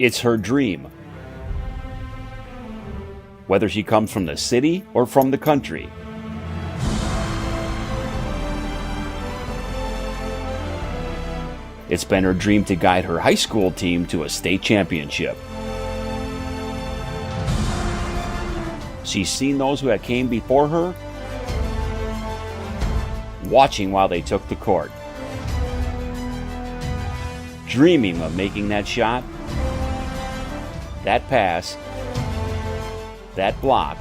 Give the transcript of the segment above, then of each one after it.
It's her dream. Whether she comes from the city or from the country. It's been her dream to guide her high school team to a state championship. She's seen those who came before her, watching while they took the court, dreaming of making that shot, that pass, that block,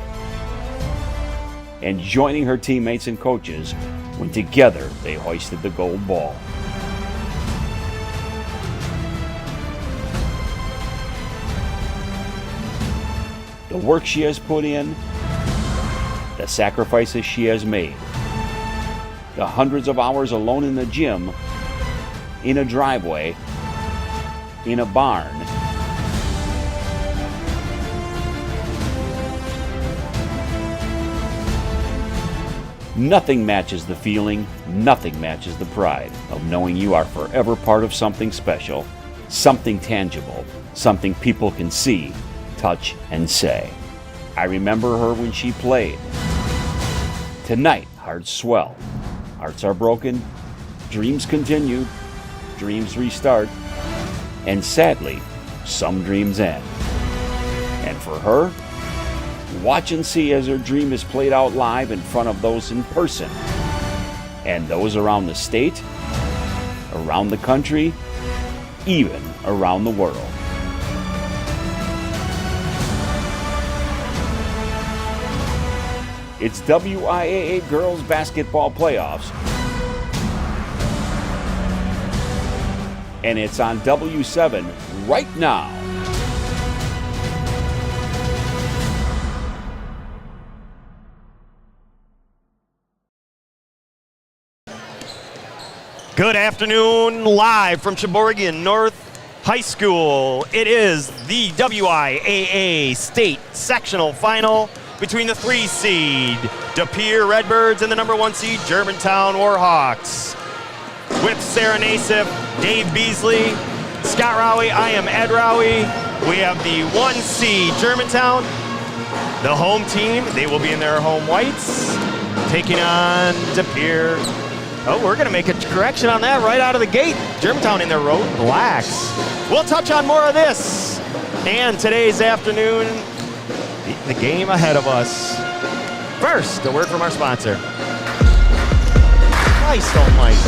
and joining her teammates and coaches when together they hoisted the gold ball. The work she has put in, the sacrifices she has made, the hundreds of hours alone in the gym, in a driveway, in a barn, nothing matches the feeling, nothing matches the pride of knowing you are forever part of something special, something tangible, something people can see, touch, and say. I remember her when she played. Tonight, hearts swell. Hearts are broken. Dreams continue. Dreams restart. And sadly, some dreams end. And for her, watch and see as her dream is played out live in front of those in person. And those around the state, around the country, even around the world. It's WIAA Girls Basketball Playoffs. And it's on W7 right now. Good afternoon, live from Sheboygan North High School. It is the WIAA State Sectional Final between the 3 seed De Redbirds and the number 1 seed Germantown Warhawks. With Sarah Nassif, Dave Beasley, Scott Rowie, I am Ed Rowie. We have the 1 seed Germantown, the home team. They will be in their home whites, taking on De. Oh, we're gonna make a correction on that right out of the gate. Germantown in their road blacks. We'll touch on more of this and today's afternoon, the game ahead of us. First, a word from our sponsor. Christ almighty.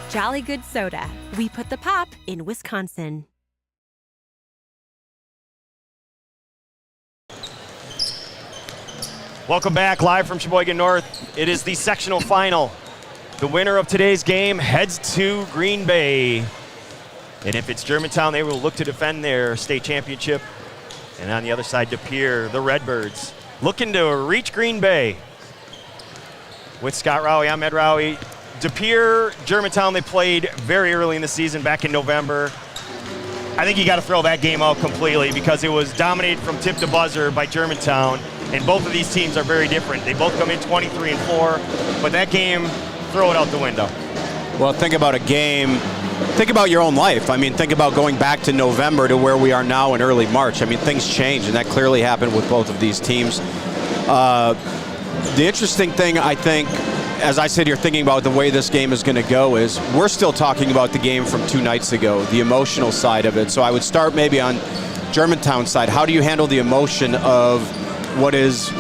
Jolly Good Soda. We put the pop in Wisconsin. Welcome back, live from Sheboygan North. It is the sectional final. The winner of today's game heads to Green Bay. And if it's Germantown, they will look to defend their state championship. And on the other side, De Pere, the Redbirds, looking to reach Green Bay. With Scott Rowie, I'm Ed Rowie. De Pere, Germantown, they played very early in the season, back in November. I think you got to throw that game out completely because it was dominated from tip to buzzer by Germantown, and both of these teams are very different. They both come in 23-4, but that game, throw it out the window. Well, think about a game. Think about your own life. I mean, think about going back to November to where we are now in early March. I mean, things change, and that clearly happened with both of these teams. The interesting thing, I think, as I sit here thinking about the way this game is going to go, is we're still talking about the game from 2 nights ago, the emotional side of it. So I would start maybe on Germantown's side. How do you handle the emotion of what is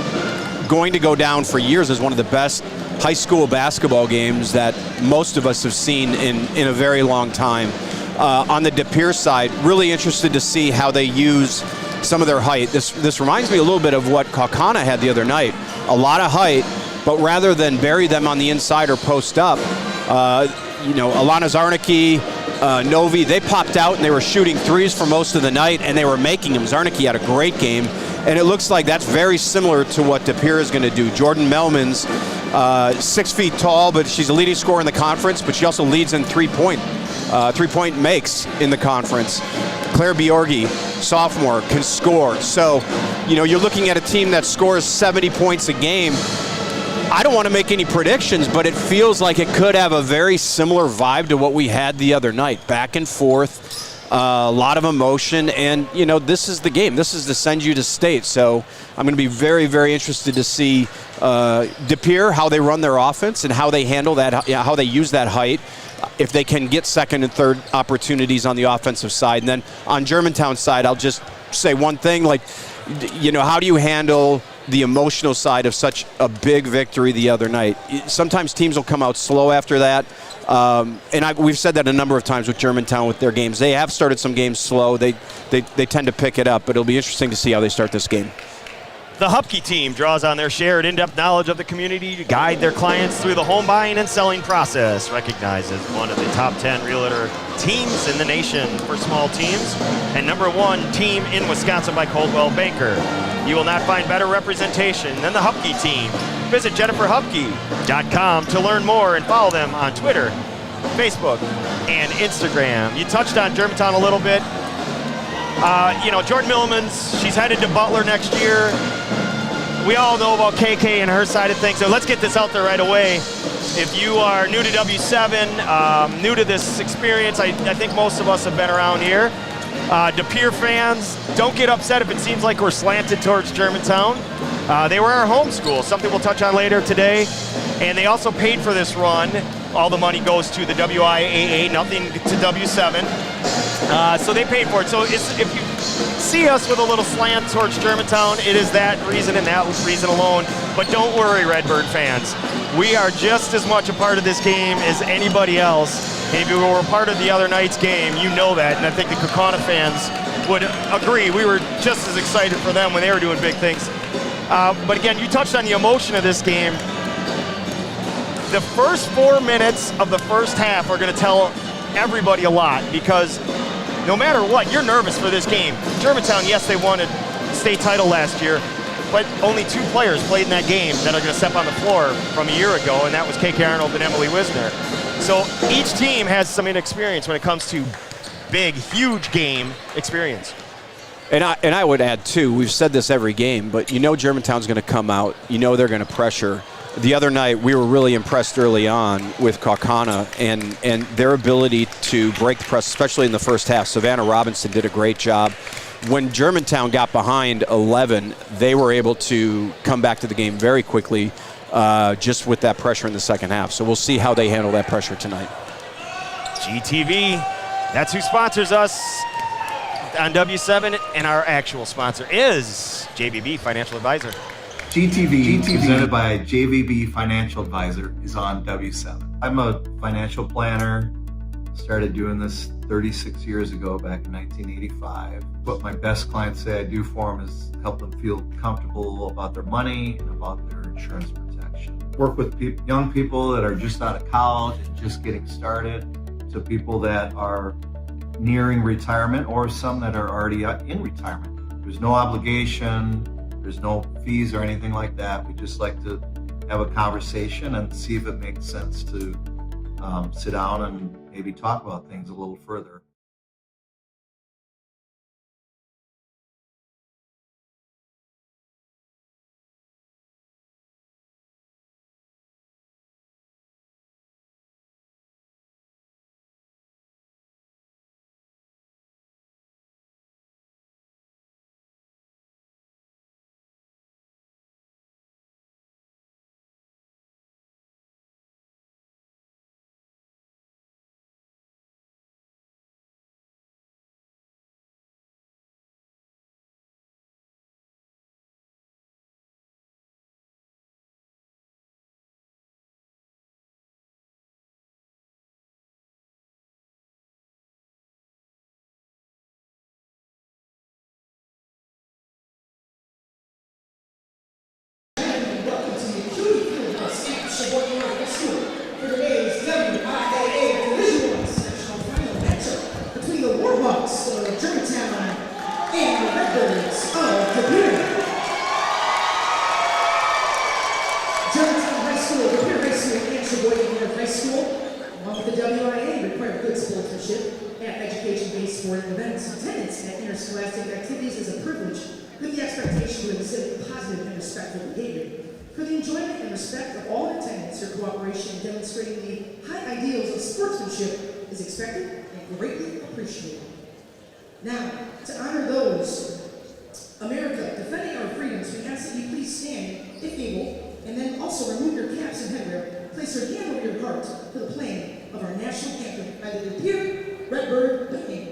going to go down for years as one of the best high school basketball games that most of us have seen in a very long time. On the De Pere side, really interested to see how they use some of their height. This reminds me a little bit of what Kaukauna had the other night. A lot of height, but rather than bury them on the inside or post up, Alana Zarnicki, Novi, they popped out and they were shooting threes for most of the night, and they were making them. Zarnicki had a great game, and it looks like that's very similar to what De Pere is going to do. Jordan Melman's 6 feet tall, but she's a leading scorer in the conference, but she also leads in three-point makes in the conference. Claire Biorgi, sophomore, can score. So, you're looking at a team that scores 70 points a game. I don't want to make any predictions, but it feels like it could have a very similar vibe to what we had the other night. Back and forth, a lot of emotion, and, this is the game. This is to send you to state. So I'm going to be very, very interested to see De Pere, how they run their offense and how they handle that, how they use that height, if they can get second and third opportunities on the offensive side. And then on Germantown's side, I'll just say one thing, how do you handle the emotional side of such a big victory the other night? Sometimes teams will come out slow after that. We've said that a number of times with Germantown with their games. They have started some games slow. They tend to pick it up, but it'll be interesting to see how they start this game. The Hupke team draws on their shared in-depth knowledge of the community to guide their clients through the home buying and selling process. Recognized as one of the top 10 realtor teams in the nation for small teams, and #1 team in Wisconsin by Coldwell Banker. You will not find better representation than the Hupke team. Visit JenniferHupke.com to learn more and follow them on Twitter, Facebook, and Instagram. You touched on Germantown a little bit. Jordan Millmans, she's headed to Butler next year. We all know about KK and her side of things, so let's get this out there right away. If you are new to W7, new to this experience, I think most of us have been around here. De Pere fans, don't get upset if it seems like we're slanted towards Germantown. They were our home school, something we'll touch on later today. And they also paid for this run. All the money goes to the WIAA, nothing to W7. So they paid for it. So if you see us with a little slant towards Germantown, it is that reason and that reason alone. But don't worry, Redbird fans. We are just as much a part of this game as anybody else. And if you were a part of the other night's game, you know that. And I think the Kaukauna fans would agree. We were just as excited for them when they were doing big things. But again, you touched on the emotion of this game. The first 4 minutes of the first half are going to tell everybody a lot, because no matter what, you're nervous for this game. Germantown, yes, they won a state title last year, but only 2 players played in that game that are going to step on the floor from a year ago, and that was KK Arnold and Emily Wisner. So each team has some inexperience when it comes to big, huge game experience. And I would add, too, we've said this every game, but Germantown's going to come out. They're going to pressure. The other night, we were really impressed early on with Kaukauna and their ability to break the press, especially in the first half. Savannah Robinson did a great job. When Germantown got behind 11, they were able to come back to the game very quickly, just with that pressure in the second half. So we'll see how they handle that pressure tonight. GTV, that's who sponsors us on W7, and our actual sponsor is JBB Financial Advisor. GTV, presented by JVB Financial Advisor, is on W7. I'm a financial planner. Started doing this 36 years ago, back in 1985. What my best clients say I do for them is help them feel comfortable about their money and about their insurance protection. Work with young people that are just out of college and just getting started, to people that are nearing retirement, or some that are already in retirement. There's no obligation. There's no fees or anything like that. We just like to have a conversation and see if it makes sense to sit down and maybe talk about things a little further. pass attendance at interscholastic activities is a privilege, with the expectation to exhibit positive and respectful behavior. For the enjoyment and respect of all in attendance, your cooperation in demonstrating the high ideals of sportsmanship is expected and greatly appreciated. Now, to honor those America defending our freedoms, we ask that you please stand, if able, and then also remove your caps and headwear. Place your hand over your heart for the playing of our national anthem by the Pere, Redbird, Pregame.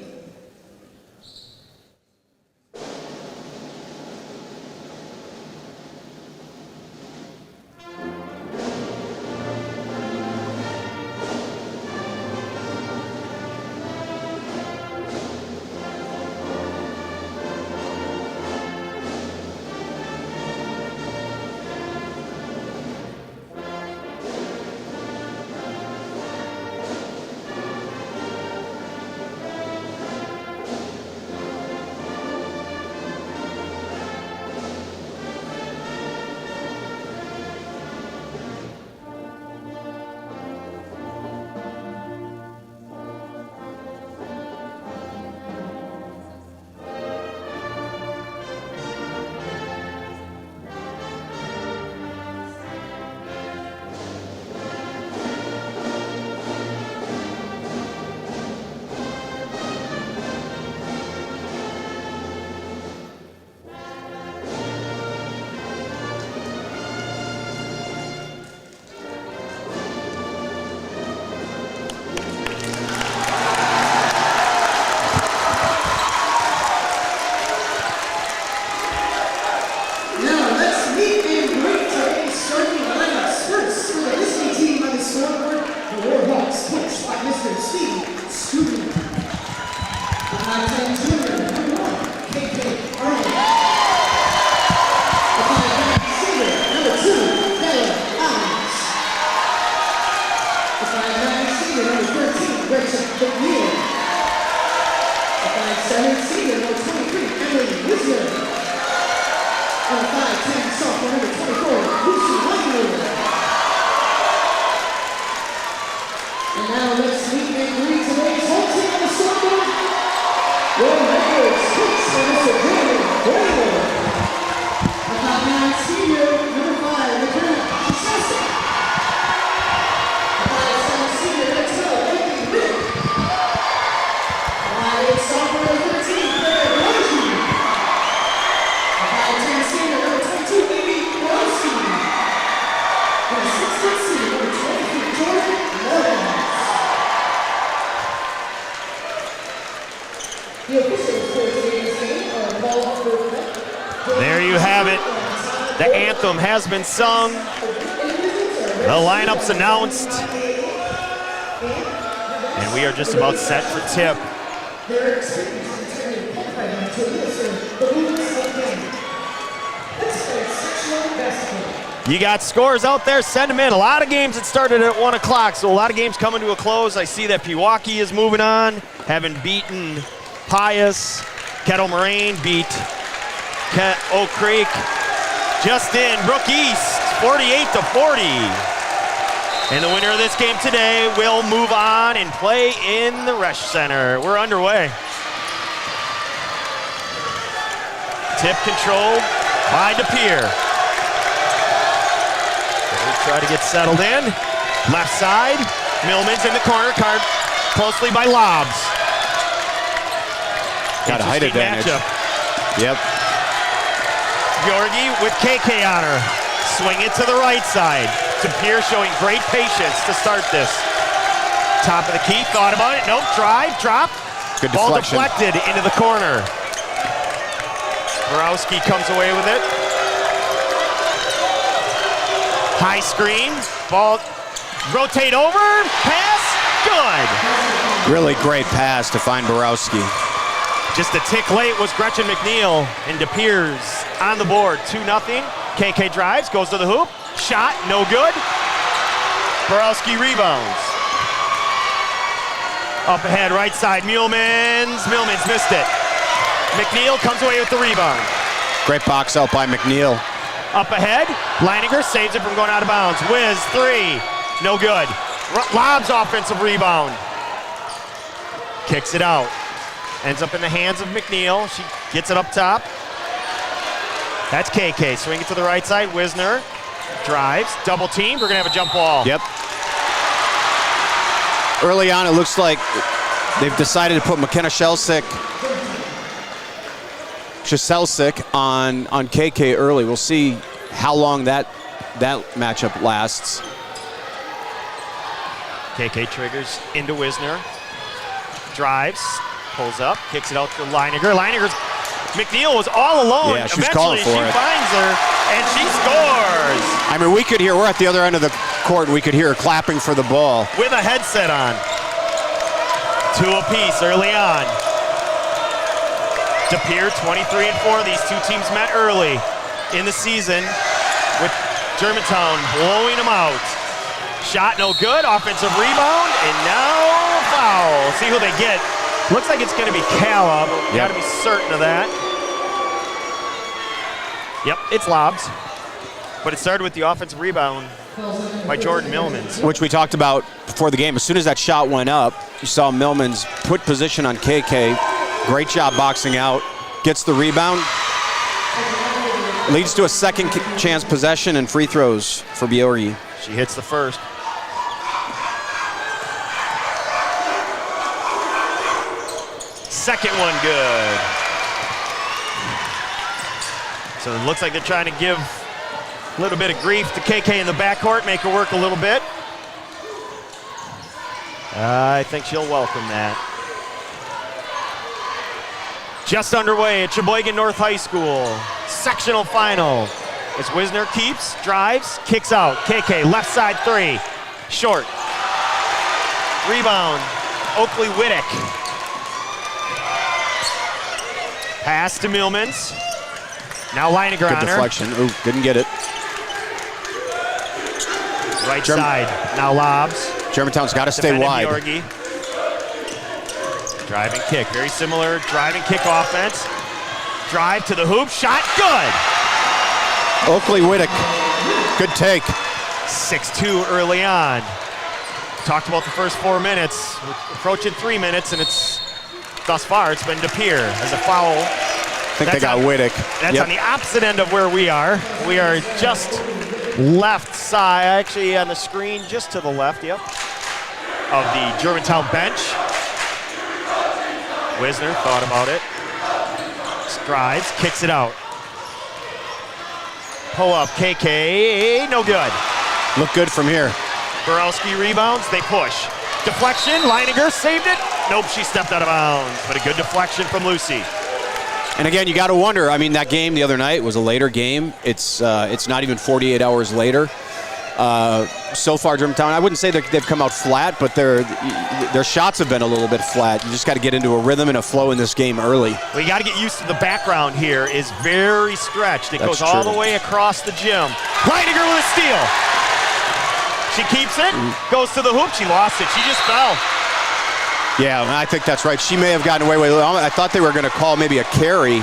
There you have it. The anthem has been sung. The lineup's announced. And we are just about set for tip. You got scores out there, send them in. A lot of games that started at 1 o'clock, so a lot of games coming to a close. I see that Pewaukee is moving on, having beaten Pius. Kettle Moraine beat Oak Creek. Just in, Brook East, 48-40. And the winner of this game today will move on and play in the Resch Center. We're underway. Tip control by DePere. Try to get settled in. Left side, Millman's in the corner, card closely by Lobs. Got a height advantage. Matchup. Yep. Georgi with KK on her. Swing it to the right side. DePere showing great patience to start this. Top of the key, thought about it. Nope, drive, drop. Good Ball deflection. deflected into the corner. Borowski comes away with it. High screen, ball, rotate over, pass, good. Really great pass to find Borowski. Just a tick late was Gretchen McNeil, and DePere's on the board, 2-0. KK drives, goes to the hoop, shot, no good. Borowski rebounds. Up ahead, right side, Millman's missed it. McNeil comes away with the rebound. Great box out by McNeil. Up ahead, Leininger saves it from going out of bounds. Whiz, 3, no good. Lob's offensive rebound. Kicks it out. Ends up in the hands of McNeil. She gets it up top. That's KK. Swing it to the right side. Wisner drives. Double team. We're going to have a jump ball. Yep. Early on, it looks like they've decided to put McKenna Shelsik on KK early. We'll see how long that matchup lasts. KK triggers into Wisner. Drives. Pulls up. Kicks it out to Leininger. McNeil was all alone. Yeah, she's Eventually, calling for it. she finds her, and she scores. I mean, we're at the other end of the court, and we could hear her clapping for the ball. With a headset on. 2 apiece early on. DePere 23-4. These two teams met early in the season with Germantown blowing them out. Shot no good. Offensive rebound, and now foul. See who they get. Looks like it's going to be Caleb. Yep. Got to be certain of that. Yep, it's lobs. But it started with the offensive rebound by Jordan Millmans. Which we talked about before the game. As soon as that shot went up, you saw Millmans put position on KK. Great job boxing out. Gets the rebound. Leads to a second chance possession and free throws for Bjorgi. She hits the first. Second one good. So it looks like they're trying to give a little bit of grief to KK in the backcourt, make her work a little bit. I think she'll welcome that. Just underway at Sheboygan North High School. Sectional final. As Wisner keeps, drives, kicks out. KK, left side 3. Short. Rebound. Oakley Wittick. Pass to Millmans. Now Leininger Good on her. deflection. Ooh, didn't get it. Right side. Now lobs. Germantown's got to stay Defended wide. Bjorgi. Drive and kick. Very similar drive and kick offense. Drive to the hoop. Shot good. Oakley Wittick. Good take. 6-2 early on. Talked about the first 4 minutes. We're approaching 3 minutes, and thus far it's been DePere as a foul. I think they got Wittick. That's on the opposite end of where we are. We are just left side, actually on the screen, just to the left, of the Germantown bench. Wisner thought about it. Drives, kicks it out. Pull up, KK, no good. Look good from here. Borowski rebounds, they push. Deflection, Leininger saved it. Nope, she stepped out of bounds, but a good deflection from Lucy. And again, you got to wonder, I mean, that game the other night was a later game. It's not even 48 hours later. So far, Germantown, I wouldn't say they've come out flat, but their shots have been a little bit flat. You just got to get into a rhythm and a flow in this game early. Well, you got to get used to the background here is very stretched. It goes all the way across the gym. Leininger with a steal. She keeps it, goes to the hoop. She lost it. She just fell. Yeah, I think that's right. She may have gotten away with it. I thought they were going to call maybe a carry.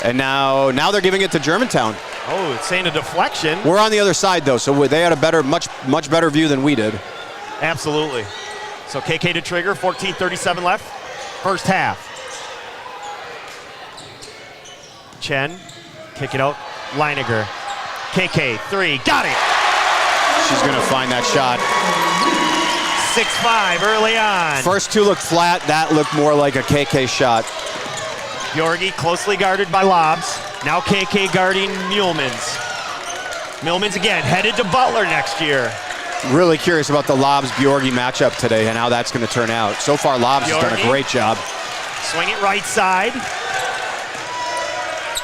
And now they're giving it to Germantown. Oh, it's saying a deflection. We're on the other side, though, so they had a much better view than we did. Absolutely. So KK to trigger, 14:37 left. First half. Chen, kick it out. Leininger. KK, 3, got it. She's going to find that shot. 6-5 early on. First 2 looked flat. That looked more like a KK shot. Bjorgi closely guarded by lobs. Now KK guarding Millmans. Millmans again, headed to Butler next year. Really curious about the Lobs-Bjorgi matchup today and how that's going to turn out. So far, Lobs has done a great job. Swing it right side.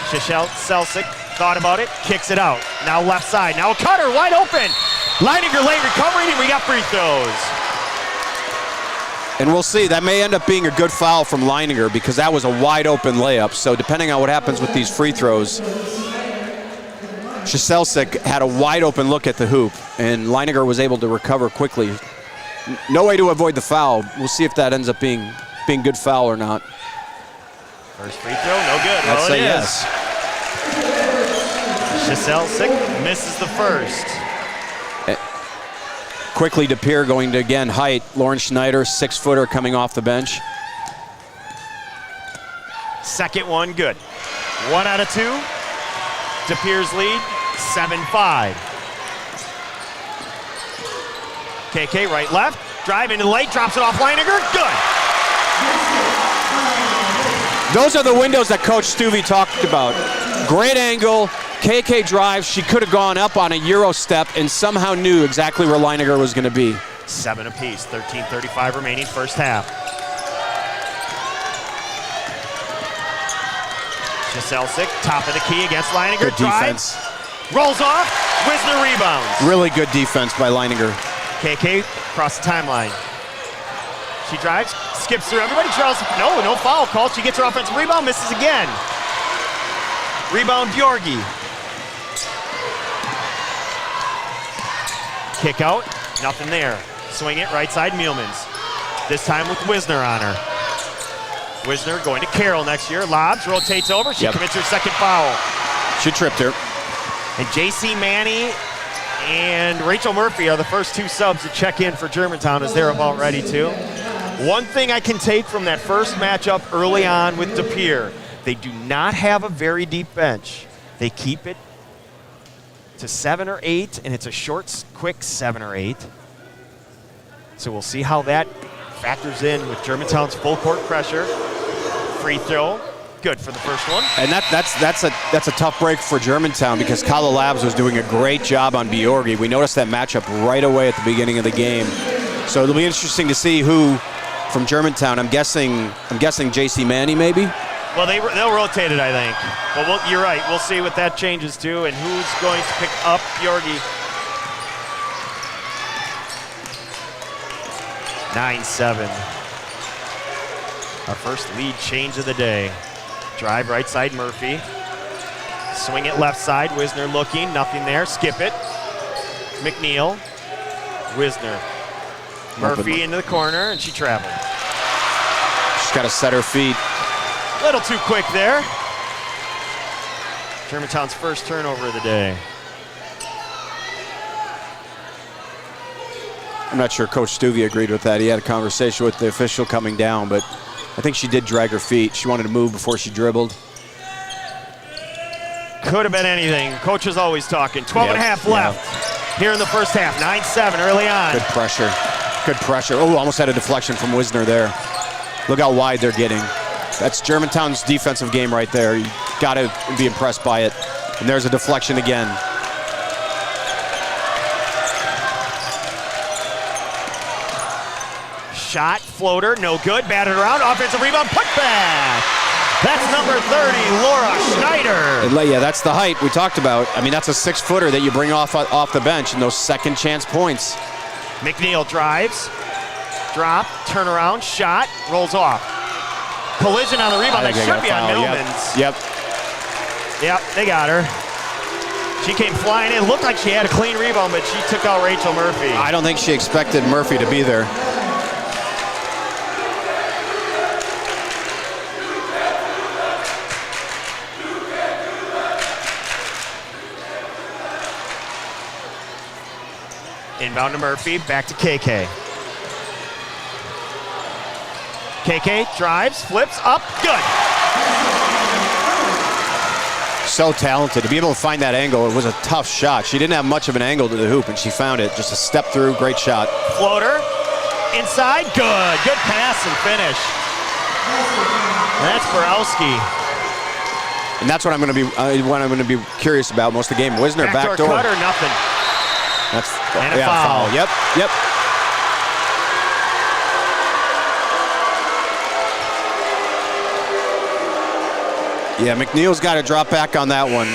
Shelsik thought about it, kicks it out. Now left side, now a cutter, wide open. Leininger late recovering, and we got free throws. And we'll see, that may end up being a good foul from Leininger because that was a wide open layup. So depending on what happens with these free throws, Shelsik had a wide open look at the hoop, and Leininger was able to recover quickly. No way to avoid the foul. We'll see if that ends up being good foul or not. First free throw, no good. I'd Well, say it yes. is. Shelsik misses the first. Quickly to Pere going to, again, height. Lauren Schneider, 6-footer coming off the bench. Second one, good. 1 out of 2. De Pere's lead, 7-5. KK right, left. Drive into the lane, drops it off Leininger. Good. Those are the windows that Coach Stuvey talked about. Great angle. KK drives. She could have gone up on a Euro step and somehow knew exactly where Leininger was going to be. 7 apiece, 13:35 remaining first half. Jaselczyk, top of the key against Leininger. Good defense. Rolls off. Wisner rebounds. Really good defense by Leininger. KK across the timeline. She drives, skips through everybody. Charles, no foul call. She gets her offensive rebound, misses again. Rebound, Bjorgi. Kick out, nothing there. Swing it, right side, Mielmans. This time with Wisner on her. Wisner going to Carroll next year. Lobs, rotates over. She commits her second foul. She tripped her. And J.C. Manny and Rachel Murphy are the first 2 subs to check in for Germantown as they're about ready to. One thing I can take from that first matchup early on with De Pere, they do not have a very deep bench. They keep it to 7 or 8, and it's a short, quick 7 or 8. So we'll see how that factors in with Germantown's full court pressure. Free throw, good for the first one. And that's a tough break for Germantown because Kala Labs was doing a great job on Bjorgi. We noticed that matchup right away at the beginning of the game. So it'll be interesting to see who from Germantown. I'm guessing J.C. Manny maybe. Well, they'll rotate it, I think. But you're right. We'll see what that changes to and who's going to pick up Bjorgi. 9-7. Our first lead change of the day. Drive right side, Murphy. Swing it left side, Wisner looking, nothing there, skip it. McNeil, Wisner. Murphy into the corner, and she traveled. She's got to set her feet. A little too quick there. Germantown's first turnover of the day. I'm not sure Coach Stuvey agreed with that. He had a conversation with the official coming down, but I think she did drag her feet. She wanted to move before she dribbled. Could have been anything. Coach is always talking. 12 and a half left here in the first half. 9-7 early on. Good pressure. Good pressure. Oh, almost had a deflection from Wisner there. Look how wide they're getting. That's Germantown's defensive game right there. You got to be impressed by it. And there's a deflection again. Shot, floater, no good. Batted around, offensive rebound, put back. That's number 30, Laura Schneider. Yeah, that's the height we talked about. I mean, that's a 6-footer that you bring off the bench in those second chance points. McNeil drives, drop, turn around, shot, rolls off. Collision on the rebound, that should be on Millmans. Yep, they got her. She came flying in, looked like she had a clean rebound, but she took out Rachel Murphy. I don't think she expected Murphy to be there. Inbound to Murphy, back to KK. KK drives, flips, up, good. So talented. To be able to find that angle, it was a tough shot. She didn't have much of an angle to the hoop, and she found it. Just a step through, great shot. Floater, inside, good. Good pass and finish. That's Borowski. And that's what I'm going to be curious about most of the game. Wisner backdoor. Cut or nothing. That's and a foul. Yep. Yeah, McNeil's got to drop back on that one.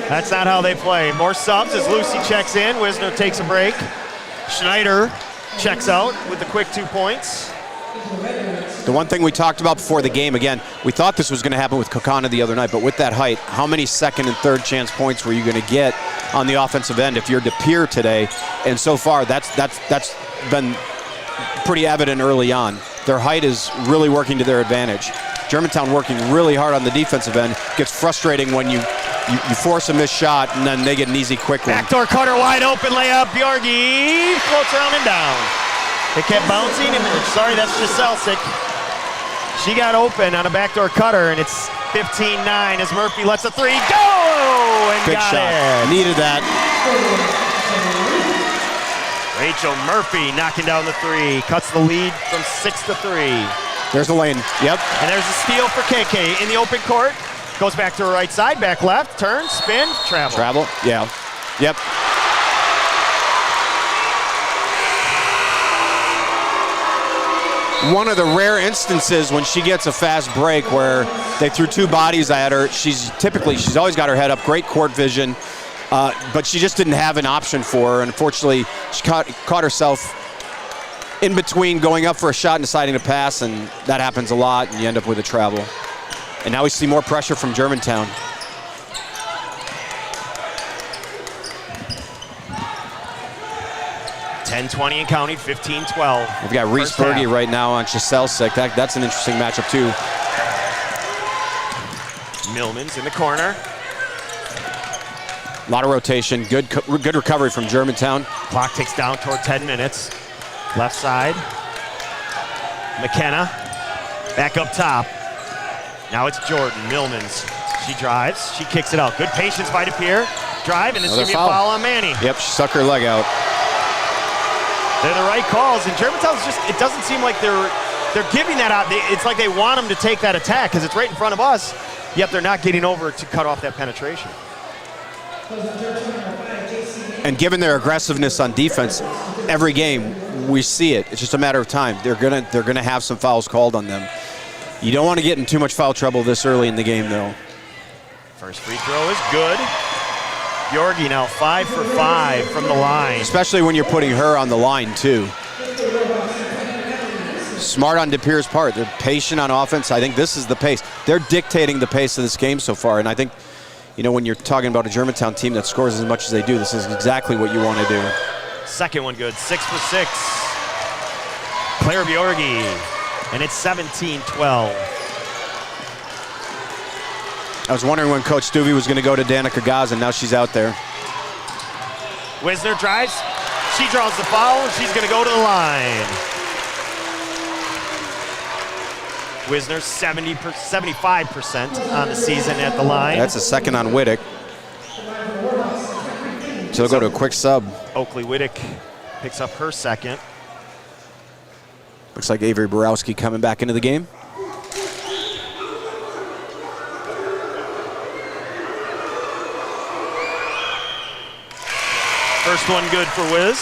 That's not how they play. More subs as Lucy checks in. Wisner takes a break. Schneider checks out with the quick 2 points. The one thing we talked about before the game, again, we thought this was going to happen with Kokana the other night, but with that height, how many second and third chance points were you going to get on the offensive end if you're De Pere today? And so far, that's been pretty evident early on. Their height is really working to their advantage. Germantown working really hard on the defensive end. Gets frustrating when you you force a missed shot, and then they get an easy, quick one. Backdoor cutter, wide open layup. Bjorgi floats around and down. It kept bouncing, and sorry, that's Giselsik. She got open on a backdoor cutter, and it's 15-9 as Murphy lets a three go, and Big got shot. it. Needed that. Rachel Murphy knocking down the three, cuts the lead from 6-3. There's the lane. Yep. And there's a steal for KK in the open court. Goes back to her right side, back left, turn, spin, travel. Travel. Yeah. Yep. One of the rare instances when she gets a fast break where they threw two bodies at her. She's always got her head up, great court vision, but she just didn't have an option for her. Unfortunately, she caught herself in between going up for a shot and deciding to pass, and that happens a lot, and you end up with a travel. And now we see more pressure from Germantown. 10-20 and counting, 15-12. We've got Reese Berge right now on Giselsik. That's an interesting matchup too. Millman's in the corner. A lot of rotation. Good recovery from Germantown. Clock ticks down toward 10 minutes. Left side. McKenna back up top. Now it's Jordan. Millman's. She drives. She kicks it out. Good patience by DePere. Drive, and it's going to be a foul on Manny. Yep, she stuck her leg out. They're the right calls, and Germantown's just, it doesn't seem like they're giving that out. It's like they want them to take that attack because it's right in front of us, yet they're not getting over to cut off that penetration. And given their aggressiveness on defense, every game we see it. It's just a matter of time. They're gonna have some fouls called on them. You don't want to get in too much foul trouble this early in the game, though. First free throw is good. Bjorgi now 5 for 5 from the line. Especially when you're putting her on the line, too. Smart on DePere's part. They're patient on offense. I think this is the pace. They're dictating the pace of this game so far, and I think, you know, when you're talking about a Germantown team that scores as much as they do, this is exactly what you want to do. Second one good, 6 for 6. Claire Bjorgi, and it's 17-12. I was wondering when Coach Stuvie was going to go to Danica Gaz, and now she's out there. Wisner drives. She draws the foul, and she's going to go to the line. Wisner 75% on the season at the line. That's a second on Whittick. So they'll go to a quick sub. Oakley Whittick picks up her second. Looks like Avery Borowski coming back into the game. First one good for Wiz.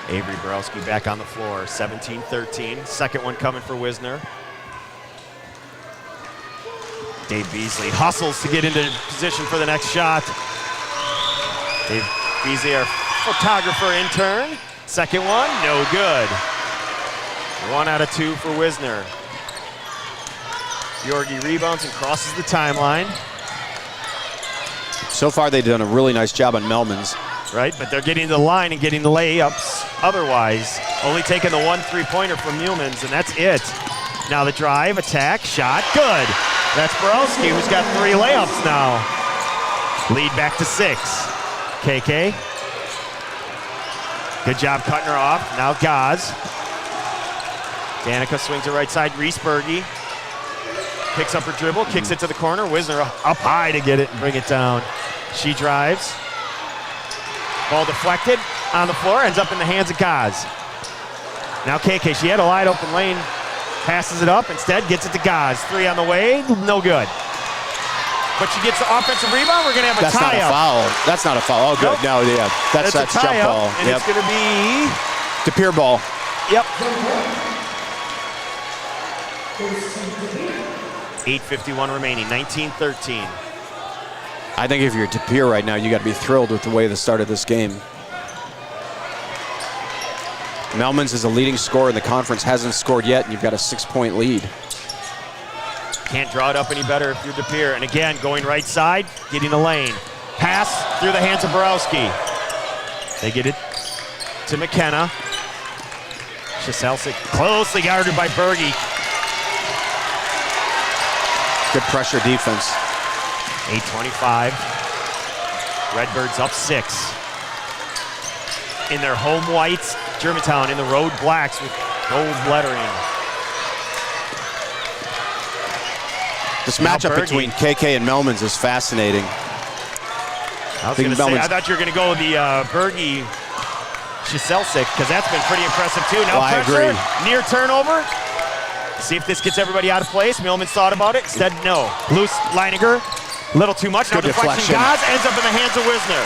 Avery Borowski back on the floor, 17-13. Second one coming for Wisner. Dave Beasley hustles to get into position for the next shot. Dave Beasley, our photographer intern. Second one, no good. 1 out of 2 for Wisner. Bjorgi rebounds and crosses the timeline. So far, they've done a really nice job on Melman's. Right, but they're getting to the line and getting the layups otherwise. Only taking the 1 3-pointer from Newmans, and that's it. Now the drive, attack, shot, good. That's Borowski, who's got 3 layups now. Lead back to 6. KK. Good job cutting her off. Now Gaz. Danica swings her right side. Reese Berge picks up her dribble, kicks it to the corner. Wisner up high to get it and bring it down. She drives. Ball deflected on the floor, ends up in the hands of Gaz. Now KK, she had a wide open lane, passes it up, instead gets it to Gaz. 3 on the way, no good. But she gets the offensive rebound, we're gonna have a tie-up. That's not a foul. That's not a foul. Oh, good. Nope. No, yeah. That's jump ball. And it's gonna be DePere ball. Yep. 8:51 remaining, 19-13. I think if you're DePere right now, you got to be thrilled with the way the start of this game. Melman's is a leading scorer in the conference, hasn't scored yet, and you've got a 6-point lead. Can't draw it up any better if you're DePere. And again, going right side, getting the lane. Pass through the hands of Borowski. They get it to McKenna. Giselsik closely guarded by Berge. Good pressure defense. 8:25. Redbirds up 6. In their home whites, Germantown in the road blacks with gold lettering. This Now matchup Berge. between KK and Melmans is fascinating. I was Think going to say, Melman's- I thought you were going to go with the Berge Shiselsic, because that's been pretty impressive too. Now I pressure, agree. near turnover. See if this gets everybody out of place. Millman's thought about it. Said no. Loose Leininger. Little too much. Now Good deflection. deflection. Gaz ends up in the hands of Wisner.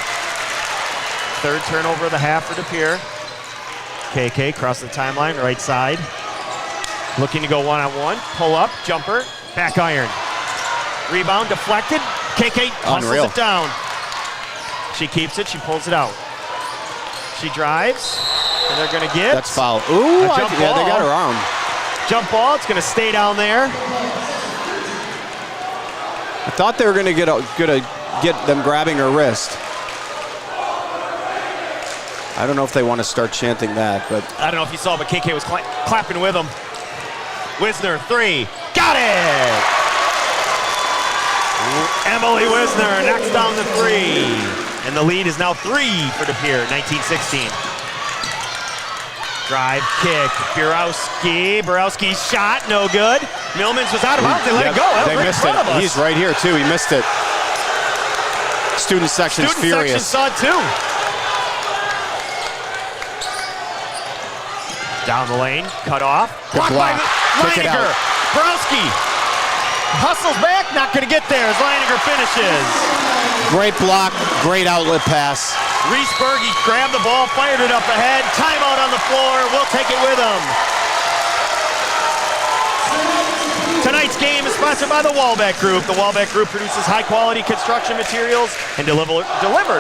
Third turnover of the half for De Pere. KK across the timeline, right side. Looking to go one-on-one. Pull up, jumper, back iron. Rebound deflected. KK hustles Unreal. it down. She keeps it. She pulls it out. She drives, and they're going to get That's foul. Ooh, A jump they got ball. her arm. jump ball. It's going to stay down there. I thought they were going to get them grabbing her wrist. I don't know if they want to start chanting that, but I don't know if you saw, but KK was clapping with him. Wisner, 3. Got it! Emily Wisner knocks down the 3. And the lead is now 3 for De Pere, 19-16. Drive, kick, Borowski's shot, no good. Millmans was out of bounds, they let it go. That was they right in missed front it. of us. He's right here too. He missed it. Student section's Student section furious. saw it too. Down the lane, cut off. Good block. Kick it Leininger. out. Borowski hustles back, not going to get there as Leininger finishes. Great block, great outlet pass. Reese Berge grabbed the ball, fired it up ahead. Timeout on the floor. We'll take it with him. Tonight's game is sponsored by the Wallback Group. The Wallback Group produces high-quality construction materials and delivers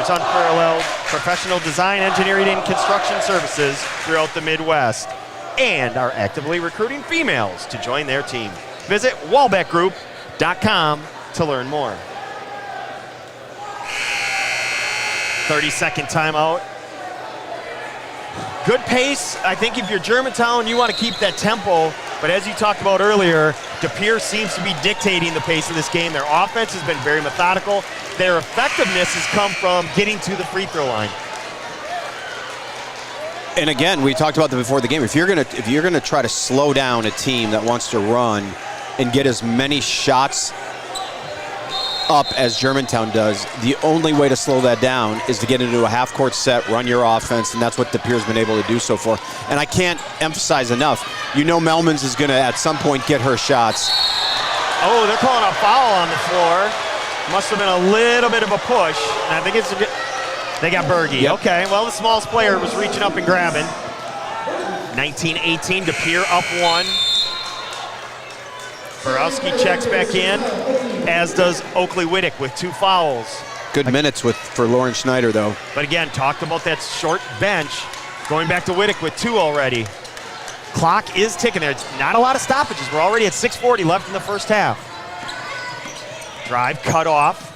unparalleled professional design, engineering, and construction services throughout the Midwest, and are actively recruiting females to join their team. Visit wallbackgroup.com to learn more. 30-second timeout. Good pace. I think if you're Germantown, you want to keep that tempo. But as you talked about earlier, De Pere seems to be dictating the pace of this game. Their offense has been very methodical. Their effectiveness has come from getting to the free throw line. And again, we talked about that before the game. If you're gonna try to slow down a team that wants to run and get as many shots up as Germantown does, the only way to slow that down is to get into a half-court set, run your offense, and that's what De Pere's been able to do so far. And I can't emphasize enough, you know Melmans is going to at some point get her shots. Oh, they're calling a foul on the floor. Must have been a little bit of a push. And I think they got Berge. Yep. Okay, well, the smallest player was reaching up and grabbing. 19-18, De Pere up 1. Borowski checks back in, as does Oakley Wittick with 2 fouls. Good minutes for Lauren Schneider, though. But again, talked about that short bench. Going back to Wittick with 2 already. Clock is ticking there. Not a lot of stoppages. We're already at 6:40 left in the first half. Drive cut off.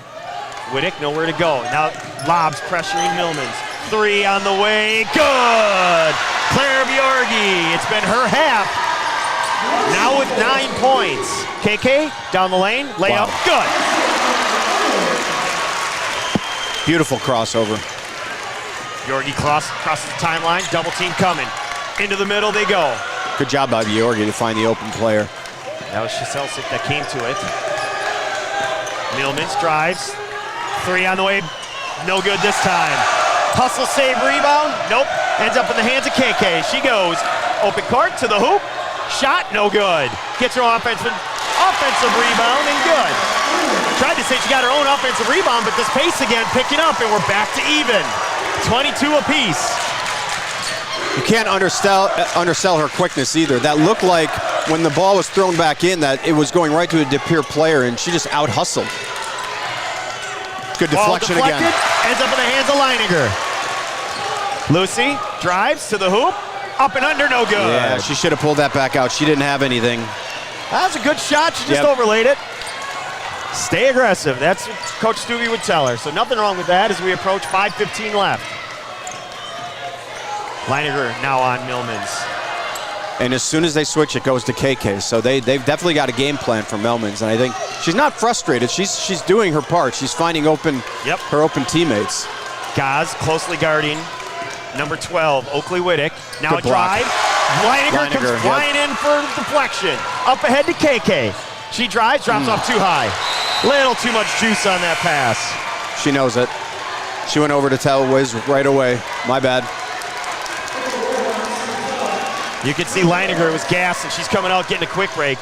Wittick nowhere to go. Now lobs pressuring Millmans. 3 on the way. Good! Claire Bjorgi. It's been her half. Now with 9 points. KK down the lane. Layup. Wow. Good. Beautiful crossover. Bjorgi crosses the timeline. Double team coming. Into the middle they go. Good job by Bjorgi to find the open player. That was Shiselsic that came to it. Millmans drives. 3 on the way. No good this time. Hustle, save, rebound. Nope. Ends up in the hands of KK. She goes open court to the hoop. Shot, no good. Gets her offensive rebound and good. Tried to say she got her own offensive rebound, but this pace again picking up and we're back to even. 22 apiece. You can't undersell her quickness either. That looked like when the ball was thrown back in that it was going right to a De Pere player and she just out-hustled. Good Ball deflection deflected, again. ends up in the hands of Leininger. Lucy drives to the hoop. Up and under, no good. Yeah, she should have pulled that back out. She didn't have anything. That was a good shot. She just overlaid it. Stay aggressive. That's what Coach Stuvie would tell her. So nothing wrong with that as we approach 5:15 left. Leininger now on Millmans. And as soon as they switch, it goes to KK. So they've definitely got a game plan for Melmans. And I think she's not frustrated. She's doing her part. She's finding her open teammates. Gaz closely guarding number 12, Oakley Wittick. Now Good a drive. Leininger comes flying in for deflection. Up ahead to KK. She drives, drops off too high. Little too much juice on that pass. She knows it. She went over to tell Wiz right away. My bad. You can see Leininger was gassed, and she's coming out getting a quick break.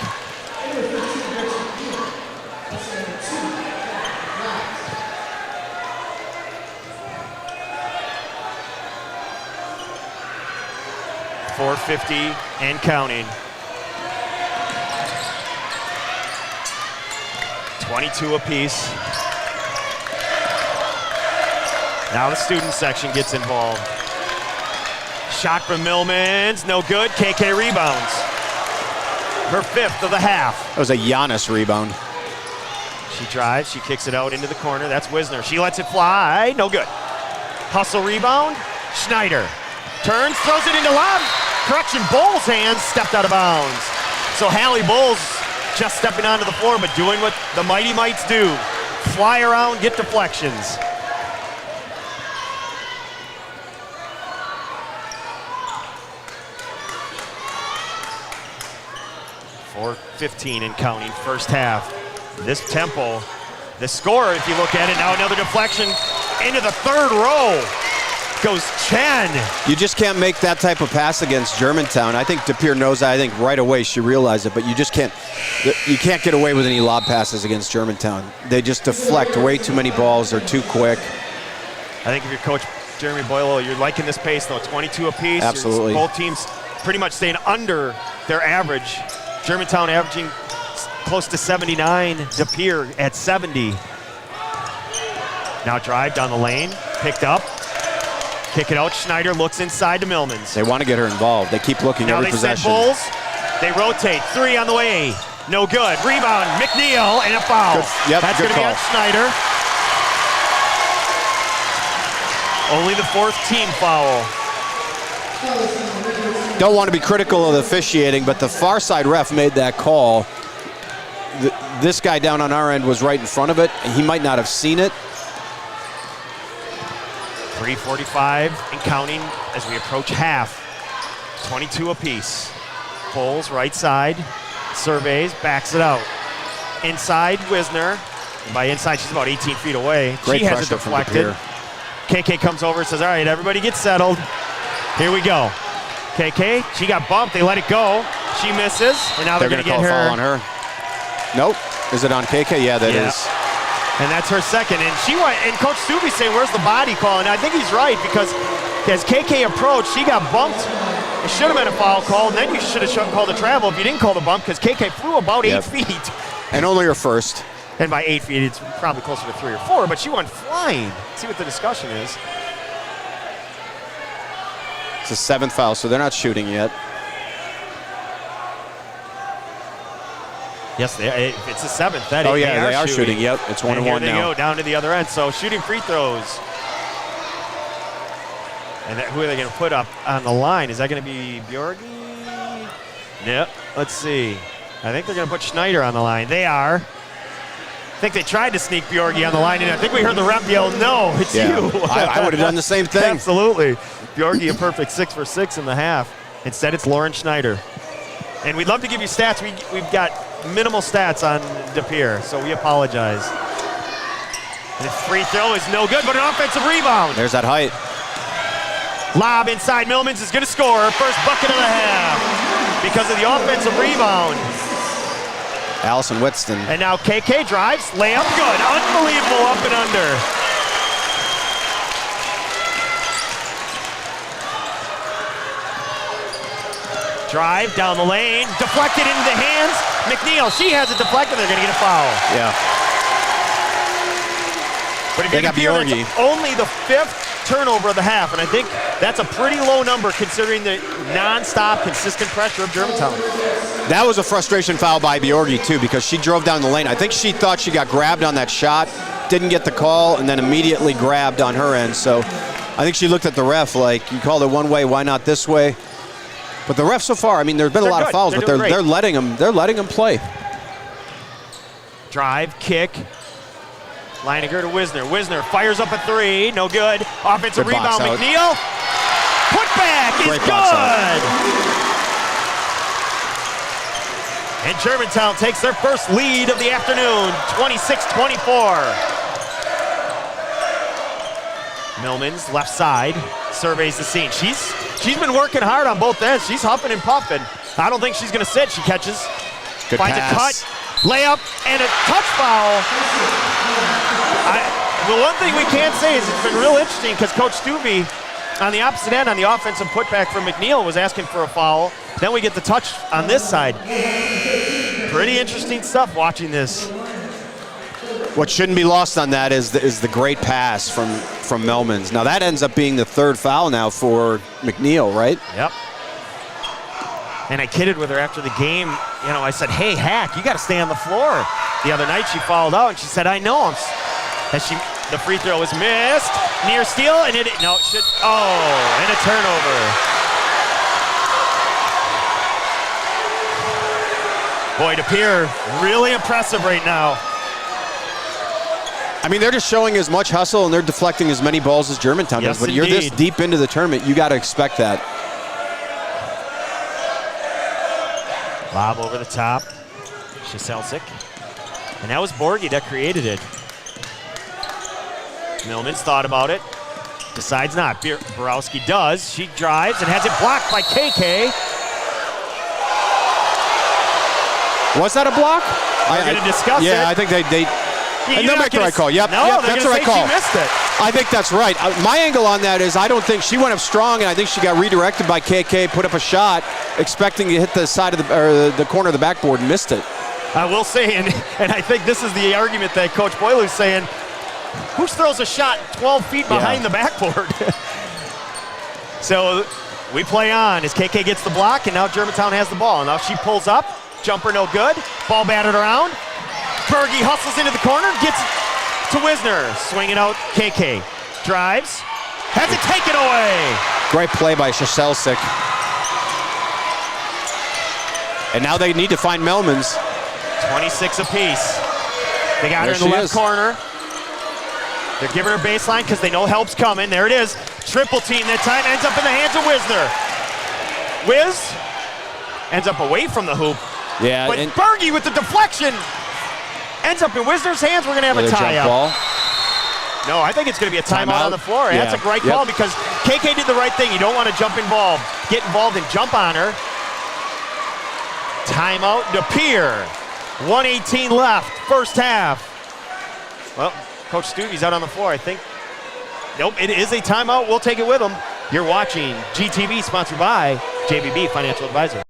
.450 and counting. 22 apiece. Now the student section gets involved. Shot from Millmans, no good. KK rebounds. Her 5th of the half. That was a Giannis rebound. She drives, she kicks it out into the corner. That's Wisner. She lets it fly, no good. Hustle rebound, Schneider. Turns, throws it into lob. Correction, Bowles' hands stepped out of bounds. So Hallie Bowles just stepping onto the floor, but doing what the Mighty Mites do. Fly around, get deflections. .415 and counting, first half. This tempo, the score, if you look at it, now another deflection into the third row. Goes Chen. You just can't make that type of pass against Germantown. I think DePere knows that. I think right away she realized it, but you just can't. You can't get away with any lob passes against Germantown. They just deflect way too many balls. They're too quick. I think if you're Coach Jeremy Boyle, you're liking this pace though. 22 apiece. Absolutely. Both teams pretty much staying under their average. Germantown averaging close to 79. DePere at 70. Now drive down the lane, picked up. Kick it out, Schneider looks inside to Millmans. They want to get her involved. They keep looking every possession. Now they send Bulls. They rotate. 3 on the way. No good. Rebound, McNeil, and a foul. Yep, that's going to be on Schneider. Only the 4th team foul. Don't want to be critical of the officiating, but the far side ref made that call. This guy down on our end was right in front of it, and he might not have seen it. 3:45 and counting as we approach half. 22 apiece. Pulls right side, surveys, backs it out. Inside, Wisner. And by inside, she's about 18 feet away. Great she has it deflected. KK comes over and says, all right, everybody get settled. Here we go. KK, she got bumped. They let it go. She misses, and now they're going to get her. Foul on her. Nope. Is it on KK? Yeah, that is. And that's her second. And she went, and Coach Stubbe's saying, where's the body call? And I think he's right, because as KK approached, she got bumped. It should have been a foul call, and then you should have called a travel if you didn't call the bump, because KK flew about 8 feet. And only her first. And by 8 feet, it's probably closer to 3 or 4, but she went flying. Let's see what the discussion is. It's the 7th foul, so they're not shooting yet. Yes, it's the 7th. They are shooting. Yep, it's 1-1 now. Here they go down to the other end. So shooting free throws. And who are they going to put up on the line? Is that going to be Bjorgi? Yep. Let's see. I think they're going to put Schneider on the line. They are. I think they tried to sneak Bjorgi on the line, and I think we heard the rep yell, "No, it's you." I would have done the same thing. Absolutely. Bjorgi a perfect 6 for 6 in the half. Instead, it's Lauren Schneider. And we'd love to give you stats. We've got minimal stats on DePere, so we apologize. And the free throw is no good, but an offensive rebound. There's that height. Lob inside. Millmans is going to score her first bucket of the half because of the offensive rebound. Allison Whitston. And now KK drives, layup good. Unbelievable up and under. Drive down the lane, deflected into the hands. McNeil, she has it deflected. They're going to get a foul. Yeah. But if you got Bjorgi, only the 5th turnover of the half, and I think that's a pretty low number considering the non-stop, consistent pressure of Germantown. That was a frustration foul by Bjorgi too, because she drove down the lane. I think she thought she got grabbed on that shot, didn't get the call, and then immediately grabbed on her end. So I think she looked at the ref like, you called it one way, why not this way? But the refs so far, I mean, there's been a lot of fouls, but they're letting them play. Drive, kick. Leininger to Wisner. Wisner fires up a three. No good. Offensive Good box rebound. out. McNeil. Putback is Great box out. good. And Germantown takes their first lead of the afternoon, 26-24. Millman's left side surveys the scene. She's been working hard on both ends. She's huffing and puffing. I don't think she's going to sit. She catches, Good finds pass. a cut, layup, and a touch foul. The one thing we can't say is it's been real interesting because Coach Stuvey on the opposite end on the offensive putback from McNeil was asking for a foul. Then we get the touch on this side. Pretty interesting stuff watching this. What shouldn't be lost on that is the great pass from Melmans. Now that ends up being the third foul now for McNeil, right? Yep. And I kidded with her after the game. You know, I said, hey, Hack, you got to stay on the floor. The other night she fouled out, and she said, I know. The free throw was missed. Near steal, and and a turnover. Boy, Pere, really impressive right now. I mean, they're just showing as much hustle and they're deflecting as many balls as Germantown Yes, does. But you're this indeed. deep into the tournament, you got to expect that. Lob over the top. Shaselczyk. And that was Borgie that created it. Millman's thought about it. Decides not. Borowski does. She drives and has it blocked by KK. Was that a block? We're going to discuss it. Yeah, I think they and they'll make the right call. Yep, No, yep, they're that's the gonna right say call. she missed it. I think that's right. My angle on that is I don't think she went up strong, and I think she got redirected by KK, put up a shot, expecting to hit the side of the corner of the backboard and missed it. I will say, and I think this is the argument that Coach Boiler's saying, who throws a shot 12 feet behind the backboard? So we play on as KK gets the block, and now Germantown has the ball. Now she pulls up, jumper no good, ball batted around. Berge hustles into the corner, gets it to Wisner. Swinging out, KK. Drives, has it taken away. Great play by Shaselczyk. And now they need to find Melmans. 26 apiece. They got There her in the she left is. corner. They're giving her baseline because they know help's coming. There it is. Triple team that time, ends up in the hands of Wisner. Wiz ends up away from the hoop. Yeah, But and Berge with the deflection ends up in Wisner's hands. We're going to have a another tie jump up. ball. No, I think it's going to be a timeout on the floor. Yeah. That's a great Yep. call because KK did the right thing. You don't want to get involved and jump on her. Timeout, Pere. 1:18 left, first half. Well, Coach Stuvey's out on the floor, I think. Nope, it is a timeout. We'll take it with him. You're watching GTV, sponsored by JBB Financial Advisor.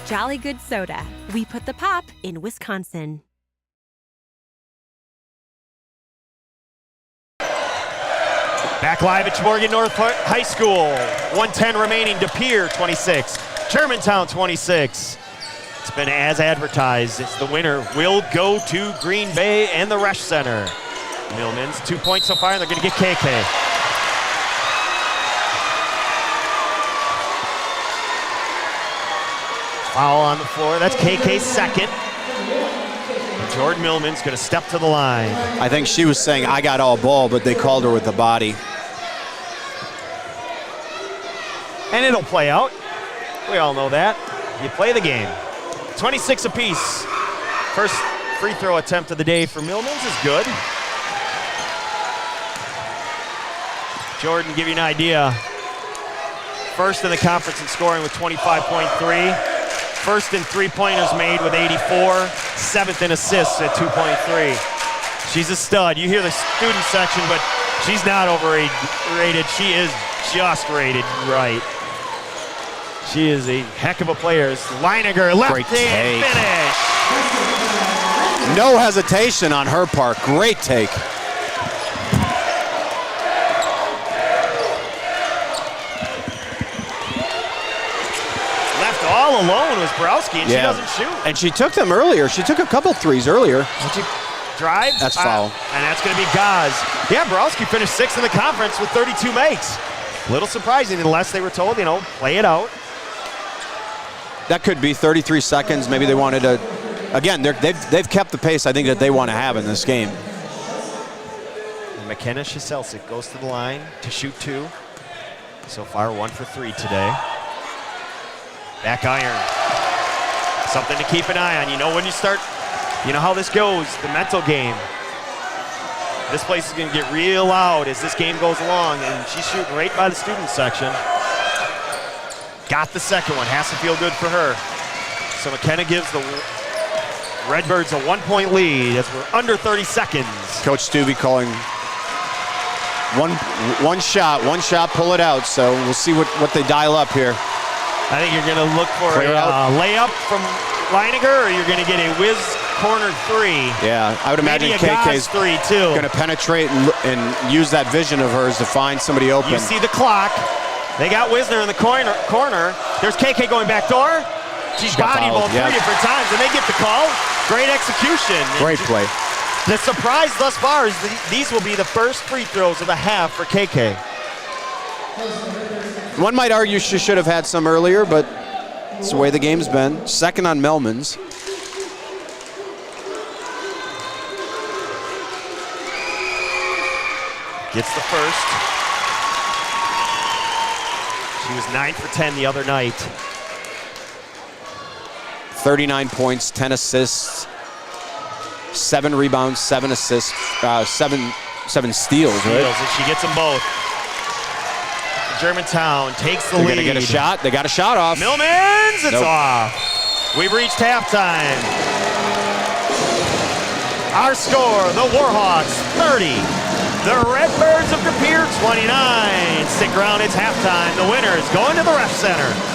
Jolly Good Soda. We put the pop in Wisconsin. Back live at Sheboygan North High School. 1:10 remaining. Pere 26. Germantown 26. It's been as advertised. It's the winner will go to Green Bay and the Resch Center. Millman's 2 points so far, and they're going to get KK. Foul on the floor. That's KK's second. And Jordan Millman's going to step to the line. I think she was saying, I got all ball, but they called her with the body. And it'll play out. We all know that. You play the game. 26 apiece. First free throw attempt of the day for Millman's is good. Jordan, give you an idea. First in the conference in scoring with 25.3. First in three-pointers made with 84. Seventh in assists at 2.3. She's a stud. You hear the student section, but she's not overrated. She is just rated right. She is a heck of a player. Leiniger, left hand finish. No hesitation on her part. Great take. Left all alone was Borowski, and she doesn't shoot. And she took them earlier. She took a couple threes earlier. Drive. That's foul. And that's going to be Gaz. Yeah, Borowski finished 6th in the conference with 32 makes. A little surprising unless they were told, play it out. That could be 33 seconds. Maybe they wanted to. Again, they've kept the pace I think that they want to have in this game. And McKenna Shiselsic goes to the line to shoot 2. So far, 1 for 3 today. Back iron. Something to keep an eye on. When you start, how this goes, the mental game. This place is going to get real loud as this game goes along, and she's shooting right by the student section. Got the second one. Has to feel good for her. So McKenna gives the Redbirds a 1-point lead as we're under 30 seconds. Coach Stubbe calling one shot, pull it out. So we'll see what they dial up here. I think you're going to look for a layup from Leiniger, or you're going to get a whiz corner 3. Yeah, I would imagine KK's 3 too. Going to penetrate and use that vision of hers to find somebody open. You see the clock. They got Wisner in the corner. There's KK going back door. She's bodied ball 3 different times, and they get the call. Great execution. Great play. The surprise thus far is these will be the first free throws of the half for KK. One might argue she should have had some earlier, but it's the way the game's been. Second on Melman's. Gets the first. She was 9 for 10 the other night. 39 points, 10 assists, 7 rebounds, 7 assists, 7 steals, right? And she gets them both. Germantown takes the lead. They're going to get a shot. They got a shot off. Millmans, it's off. We've reached halftime. Our score, the Warhawks 30. The Redbirds of De Pere 29. Stick around, it's halftime. The winner is going to the ref center.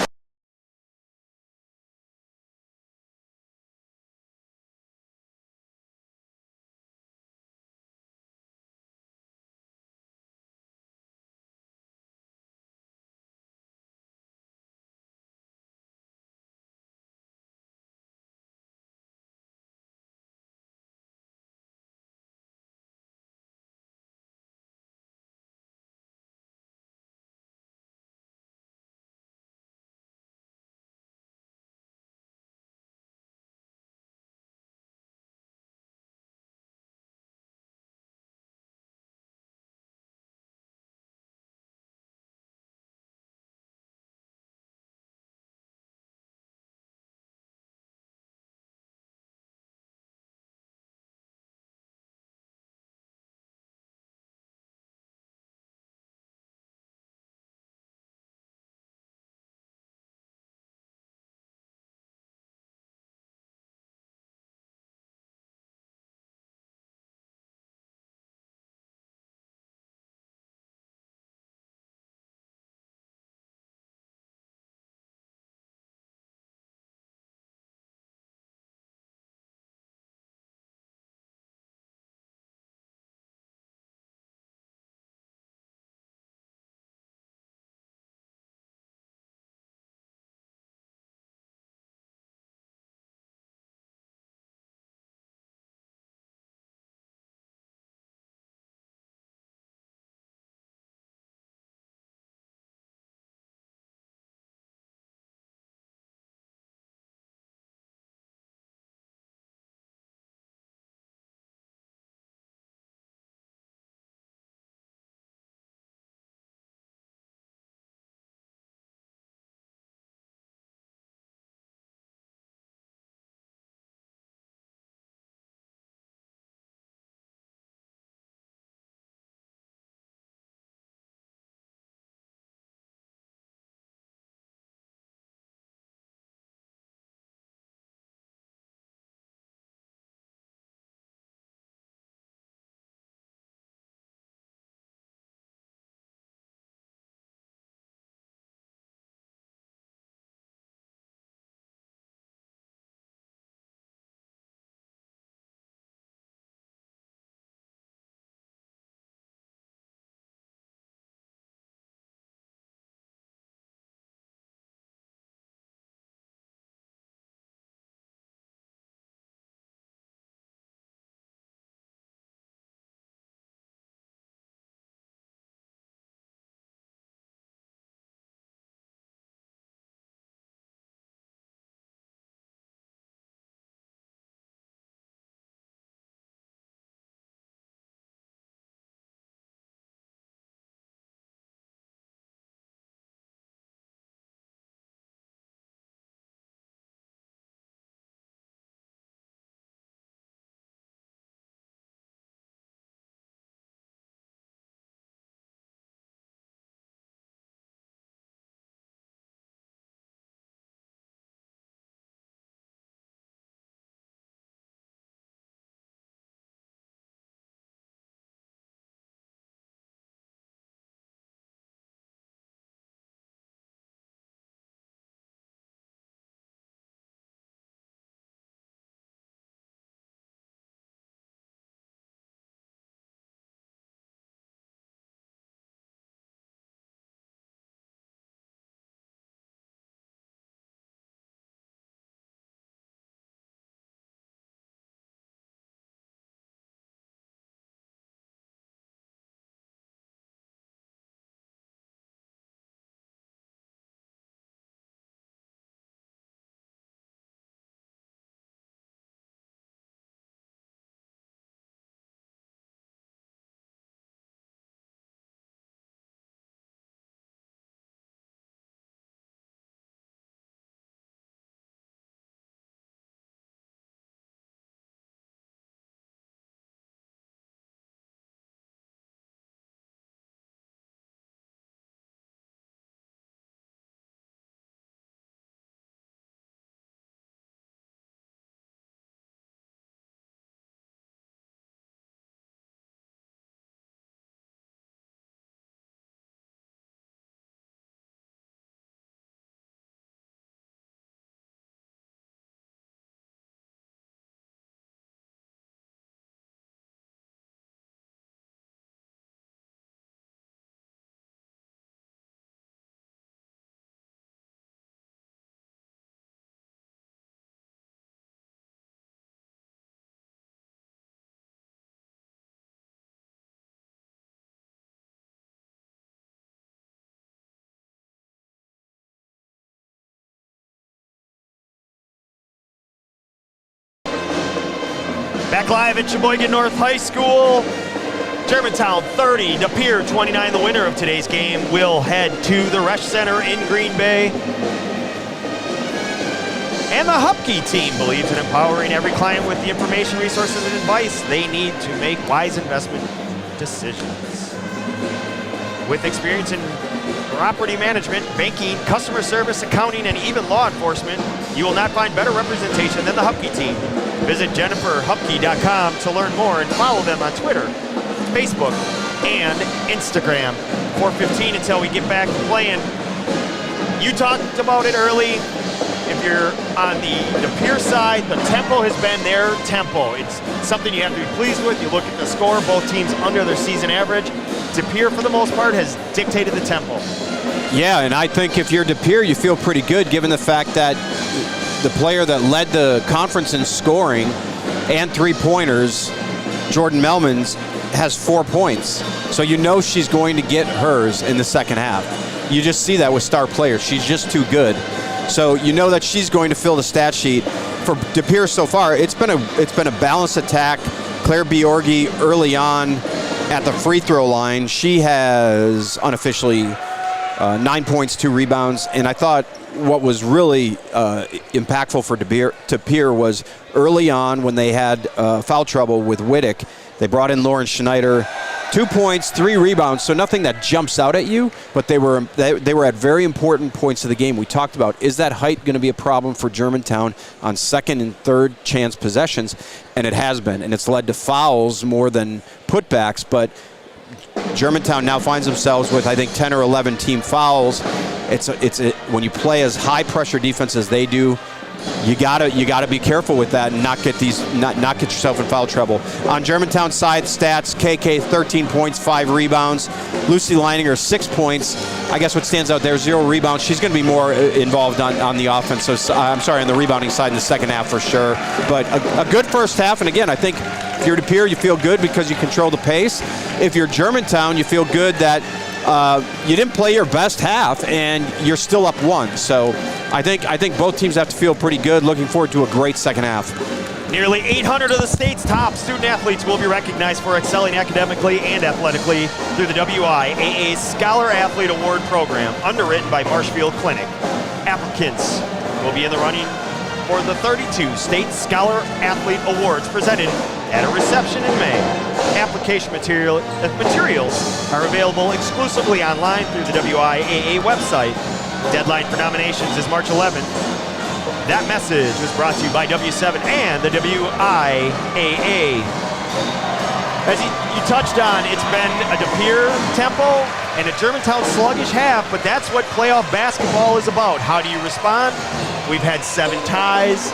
Back live at Sheboygan North High School. Germantown 30, De Pere 29. The winner of today's game will head to the Resch Center in Green Bay. And the Hupke team believes in empowering every client with the information, resources, and advice they need to make wise investment decisions. With experience in property management, banking, customer service, accounting, and even law enforcement, you will not find better representation than the Hupke team. Visit jenniferhupke.com to learn more and follow them on Twitter, Facebook, and Instagram. 4:15 until we get back to playing. You talked about it early. If you're on the De Pere side, the tempo has been their tempo. It's something you have to be pleased with. You look at the score, both teams under their season average. De Pere, for the most part, has dictated the tempo. Yeah, and I think if you're De Pere, you feel pretty good given the fact that the player that led the conference in scoring and three-pointers, Jordan Melmans, has 4 points. So you know she's going to get hers in the second half. You just see that with star players. She's just too good. So you know that she's going to fill the stat sheet. For De Pere so far, it's been a balanced attack. Claire Biorgi early on at the free throw line. She has unofficially 9 points, 2 rebounds, and I thought what was really impactful for De Pere was early on when they had foul trouble with Wittick. They brought in Lauren Schneider, 2 points, 3 rebounds, so nothing that jumps out at you, but they were at very important points of the game. We talked about, is that height going to be a problem for Germantown on second and third chance possessions? And it has been, and it's led to fouls more than putbacks, but Germantown now finds themselves with, I think, 10 or 11 team fouls. When you play as high pressure defense as they do, you gotta be careful with that and not get yourself in foul trouble. On Germantown's side, stats: KK 13 points, 5 rebounds. Lucy Leininger 6 points. I guess what stands out there, 0 rebounds. She's going to be more involved on the offense. So on the rebounding side in the second half for sure. But a good first half. And again, I think if you're De Pere, you feel good because you control the pace. If you're Germantown, you feel good that you didn't play your best half and you're still up 1. So I think both teams have to feel pretty good. Looking forward to a great second half. Nearly 800 of the state's top student athletes will be recognized for excelling academically and athletically through the WIAA Scholar Athlete Award Program, underwritten by Marshfield Clinic. Applicants will be in the running for the 32 State Scholar Athlete Awards presented at a reception in May. Application materials are available exclusively online through the WIAA website. Deadline for nominations is March 11th. That message was brought to you by W7 and the WIAA. As you touched on, it's been a De Pere tempo and a Germantown sluggish half, but that's what playoff basketball is about. How do you respond? We've had 7 ties,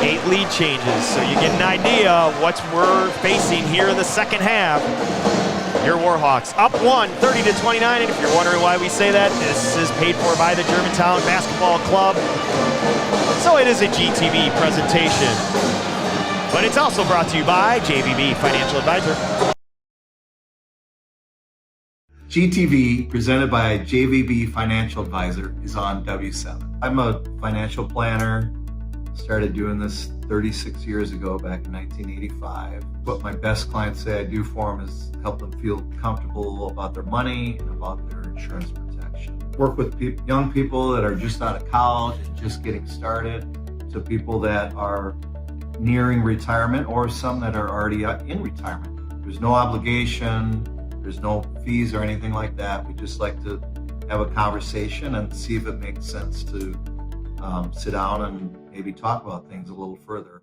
8 lead changes, so you get an idea of what we're facing here in the second half. Your Warhawks up 1, 30-29, and if you're wondering why we say that, this is paid for by the Germantown Basketball Club. So it is a GTV presentation, but it's also brought to you by JVB Financial Advisor. GTV, presented by JVB Financial Advisor, is on W7. I'm a financial planner. Started doing this 36 years ago, back in 1985. What my best clients say I do for them is help them feel comfortable about their money and about their insurance protection. Work with young people that are just out of college and just getting started, to people that are nearing retirement or some that are already in retirement. There's no obligation, there's no fees or anything like that. We just like to have a conversation and see if it makes sense to sit down and maybe talk about things a little further.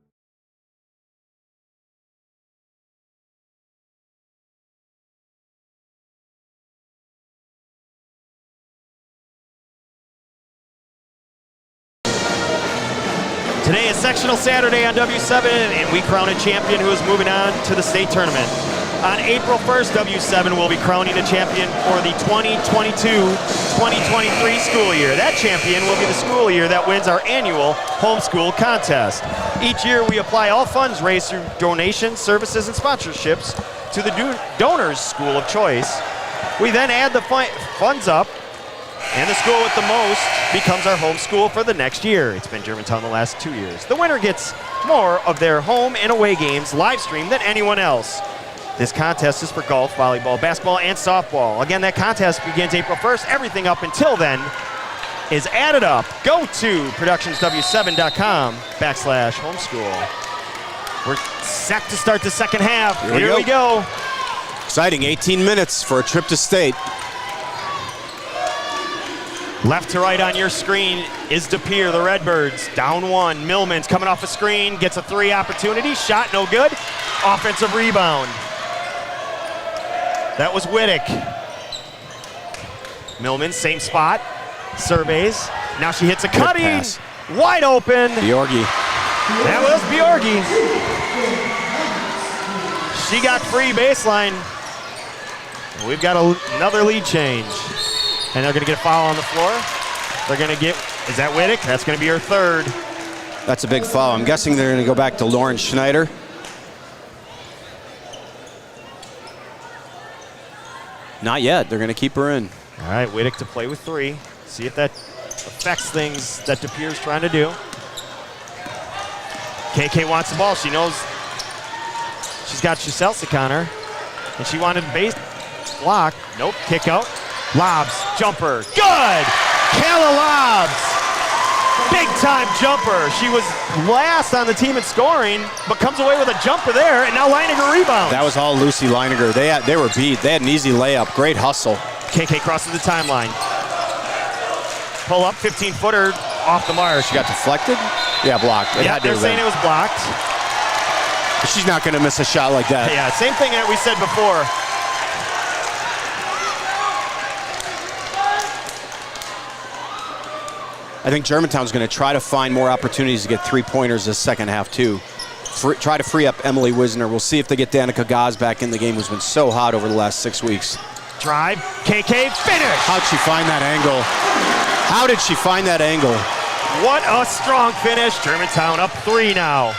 Today is Sectional Saturday on W7, and we crown a champion who is moving on to the state tournament. On April 1st, W7 will be crowning a champion for the 2022-2023 school year. That champion will be the school year that wins our annual homeschool contest. Each year, we apply all funds raised through donations, services, and sponsorships to the donor's school of choice. We then add the funds up And the school with the most becomes our home school for the next year. It's been Germantown the last 2 years. The winner gets more of their home and away games live streamed than anyone else. This contest is for golf, volleyball, basketball, and softball. Again, that contest begins April 1st. Everything up until then is added up. Go to productionsw7.com/homeschool. We're set to start the second half. Here we go. Exciting 18 minutes for a trip to state. Left to right on your screen is Pere, the Redbirds. Down one. Millman's coming off a screen, gets a 3 opportunity. Shot no good. Offensive rebound. That was Wittick. Millman, same spot. Surveys. Now she hits a cutting. Wide open. Bjorgi. That was Bjorgi. She got free baseline. We've got another lead change. And they're going to get a foul on the floor. They're going to get, is that Wittick? That's going to be her third. That's a big foul. I'm guessing they're going to go back to Lauren Schneider. Not yet. They're going to keep her in. All right, Wittick to play with 3. See if that affects things that Pere's trying to do. KK wants the ball. She knows she's got Shelsick on her. And she wanted base block. Nope, kick out. Lobs, jumper, good! Kayla Lobs, big time jumper. She was last on the team in scoring, but comes away with a jumper there, and now Leininger rebounds. That was all Lucy Leininger. They were beat. They had an easy layup. Great hustle. KK crosses the timeline. Pull up, 15-footer off the mark. She got deflected? Yeah, blocked. Yeah, they're saying it was blocked. She's not going to miss a shot like that. Yeah, same thing that we said before. I think Germantown's going to try to find more opportunities to get 3-pointers this second half, too. Try to free up Emily Wisner. We'll see if they get Danica Gaz back in the game, who's been so hot over the last 6 weeks. Drive, KK, finish! How'd she find that angle? How did she find that angle? What a strong finish. Germantown up 3 now.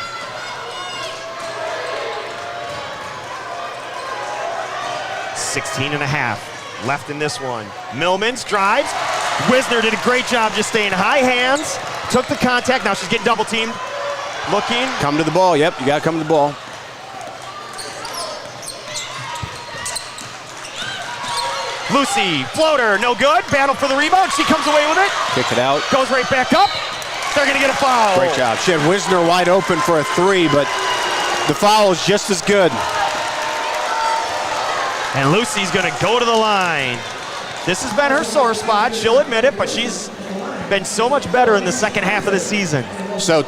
.5 left in this one. Millman's drives. Wisner did a great job just staying high hands. Took the contact. Now she's getting double teamed. Looking. Come to the ball. Yep, you got to come to the ball. Lucy, floater, no good. Battle for the rebound. She comes away with it. Kick it out. Goes right back up. They're going to get a foul. Great job. She had Wisner wide open for a 3, but the foul is just as good. And Lucy's going to go to the line. This has been her sore spot. She'll admit it, but she's been so much better in the second half of the season. So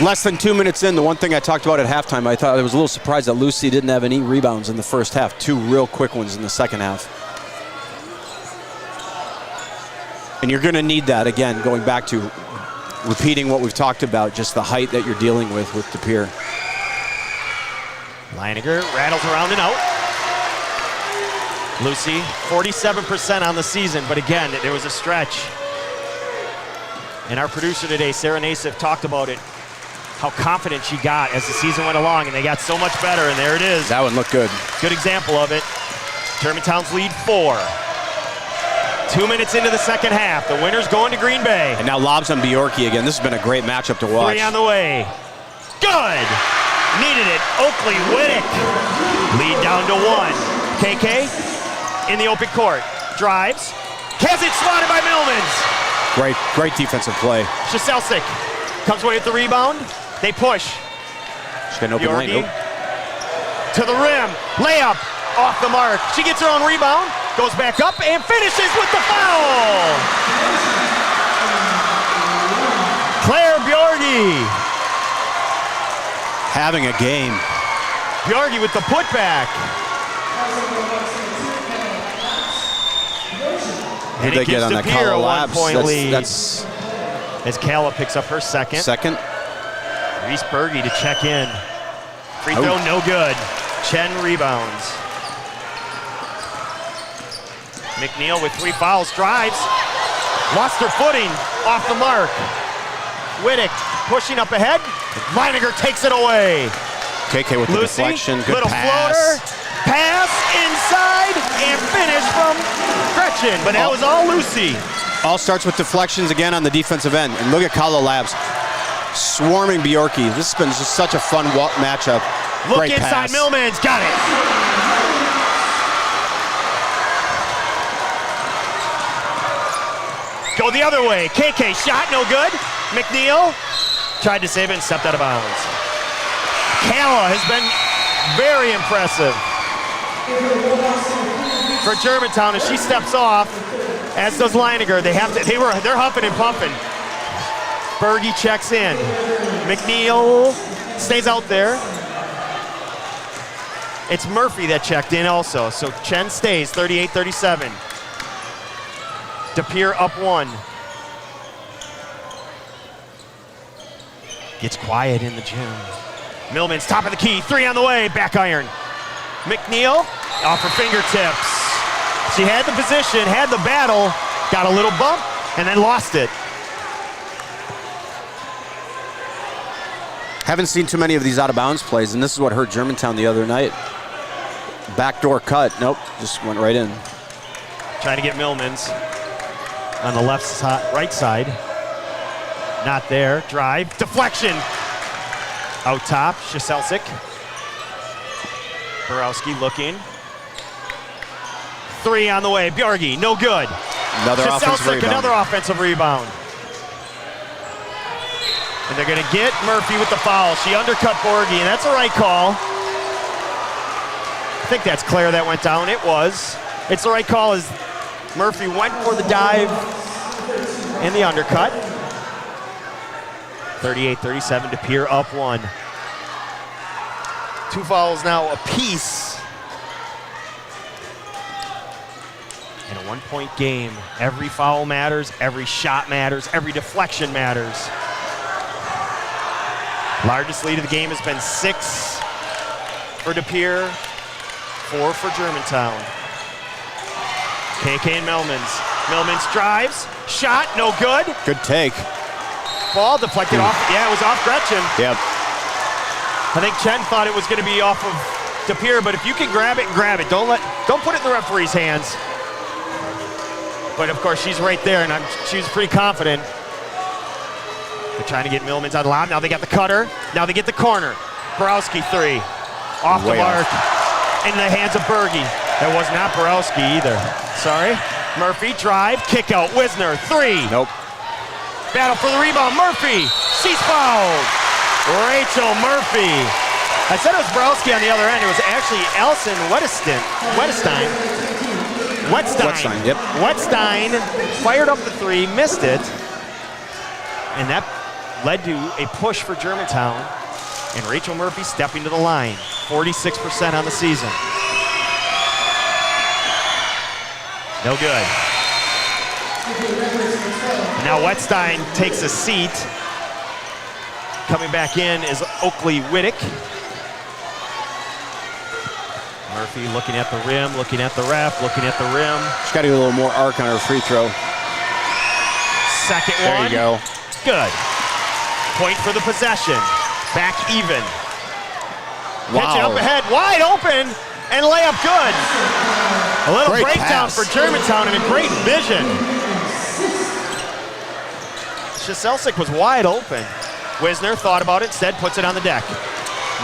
less than 2 minutes in, the one thing I talked about at halftime, I thought I was a little surprised that Lucy didn't have any rebounds in the first half. 2 real quick ones in the second half. And you're going to need that, again, going back to repeating what we've talked about, just the height that you're dealing with Pere. Leininger rattles around and out. Lucy, 47% on the season, but again, there was a stretch. And our producer today, Sarah Nassif, talked about it, how confident she got as the season went along, and they got so much better, and there it is. That one looked good. Good example of it. Germantown's lead 4. 2 minutes into the second half. The winner's going to Green Bay. And now lobs on Bjorki again. This has been a great matchup to watch. 3 on the way. Good! Needed it. Oakley Wittick. Lead down to 1. KK in the open court. Drives. Has it swatted by Millmans. Great defensive play. Shelsick comes away with the rebound. They push. She's got an open lane. Nope. To the rim. Layup. Off the mark. She gets her own rebound. Goes back up and finishes with the foul. Claire Bjorgi. Having a game. Bjorgi with the putback. Who did they get on that Kala Labs? That's as Kala picks up her second. Reese Berge to check in. Free throw, no good. Chen rebounds. McNeil with 3 fouls, drives. Lost her footing, off the mark. Wittick pushing up ahead. Leininger takes it away. KK with the Lucy, deflection, good little pass. Floater, pass inside, and finish from Gretchen, but that was all Lucy. All starts with deflections again on the defensive end. And look at Kalo Labs swarming Bjorky. This has been just such a fun matchup. Look Great inside, pass. Millman's got it. Go the other way. KK shot, no good. McNeil tried to save it and stepped out of bounds. Kala has been very impressive for Germantown as she steps off, as does Leininger. They're huffing and puffing. Berge checks in. McNeil stays out there. It's Murphy that checked in also. So Chen stays, 38-37. DePere up 1. Gets quiet in the gym. Millman's top of the key, 3 on the way, back iron. McNeil off her fingertips. She had the position, had the battle, got a little bump, and then lost it. Haven't seen too many of these out of bounds plays, and this is what hurt Germantown the other night. Backdoor cut, nope, just went right in. Trying to get Millman's on the right side. Not there, drive, deflection. Out top, Shaselsik. Borowski looking. 3 on the way, Bjargi, no good. Another offensive rebound. Another offensive rebound. And they're gonna get Murphy with the foul. She undercut Borgi, and that's a right call. I think that's Claire that went down. It was. It's the right call as Murphy went for the dive and the undercut. 38-37, DePere up 1. 2 fouls now apiece. In a 1-point game, every foul matters, every shot matters, every deflection matters. Largest lead of the game has been 6 for DePere, 4 for Germantown. KK and Millman's. Millman's drives, shot, no good. Good take. Ball deflected off, yeah, it was off Gretchen. Yep. I think Chen thought it was gonna be off of DePere, but if you can grab it, grab it. Don't put it in the referee's hands. But of course, she's right there, and she was pretty confident. They're trying to get Millman's on the lob. Now they got the cutter. Now they get the corner. Borowski 3. Off the mark. In the hands of Berge. That was not Borowski either. Sorry. Murphy, drive, kick out. Wisner, 3. Nope. Battle for the rebound. Murphy. She's fouled. Rachel Murphy. I said it was Borowski on the other end. It was actually Elson Wetstein. Yep. Wetstein fired up the 3, missed it. And that led to a push for Germantown, and Rachel Murphy stepping to the line. 46% on the season. No good. And now Wetstein takes a seat. Coming back in is Oakley Wittick. Murphy looking at the rim, looking at the ref, looking at the rim. She's got to get a little more arc on her free throw. Second one. There you go. Good. Point for the possession. Back even. Wow. Catch it up ahead, wide open, and layup good. A little Great breakdown pass for Germantown and a great vision. Shaselsik was wide open. Wisner thought about it, instead puts it on the deck.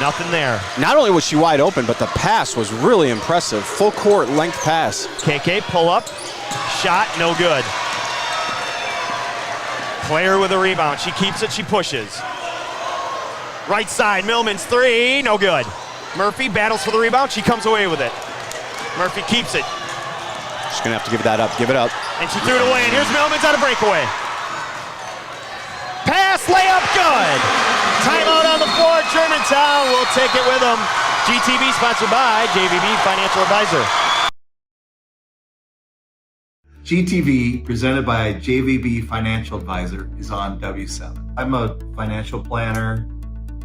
Nothing there. Not only was she wide open, but the pass was really impressive. Full court length pass. KK pull up, shot, no good. Claire with a rebound. She keeps it, she pushes. Right side, Millman's 3, no good. Murphy battles for the rebound, she comes away with it. Murphy keeps it. She's gonna have to give that up, give it up. And she threw it away, and here's Millman's on a breakaway. Pass, layup, good. Timeout on the floor, Germantown will take it with them. GTV sponsored by JVB Financial Advisor. GTV, presented by JVB Financial Advisor, is on W7. I'm a financial planner.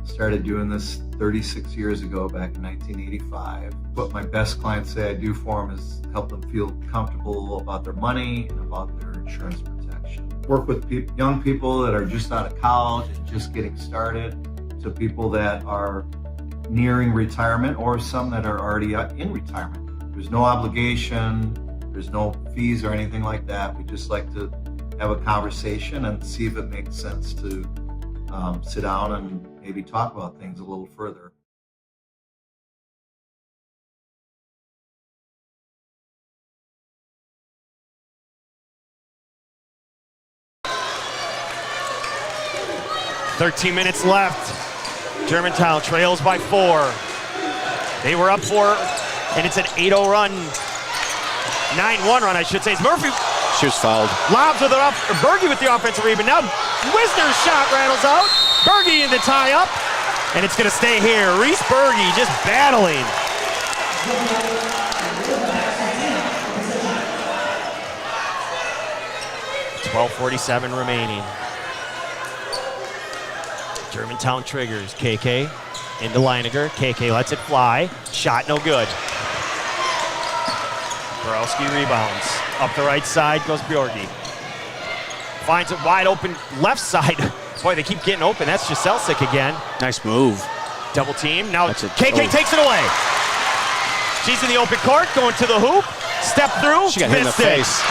Started doing this 36 years ago, back in 1985. What my best clients say I do for them is help them feel comfortable about their money and about their insurance protection. Work with young people that are just out of college and just getting started, to people that are nearing retirement, or some that are already in retirement. There's no obligation. There's no fees or anything like that. We just like to have a conversation and see if it makes sense to sit down and maybe talk about things a little further. "13 minutes left. Germantown trails by 4. They were up 4, and it's an 8-0 run. 9-1 run, I should say. It's Murphy She was fouled. lobs with it up. Berge with the offensive rebound. Now Wisner's shot rattles out. Berge in the tie-up, and it's going to stay here. Reese Berge just battling. .12:47 remaining. Germantown triggers. KK into Leininger. KK lets it fly. Shot no good. Borowski rebounds. Up the right side goes Bjorgi. Finds it wide open left side. Boy, they keep getting open. That's Jaselsic again. Nice move. Double team. Now That's it. KK Oh. takes it away. She's in the open court, going to the hoop. Step through. She got hit in the missed it. face.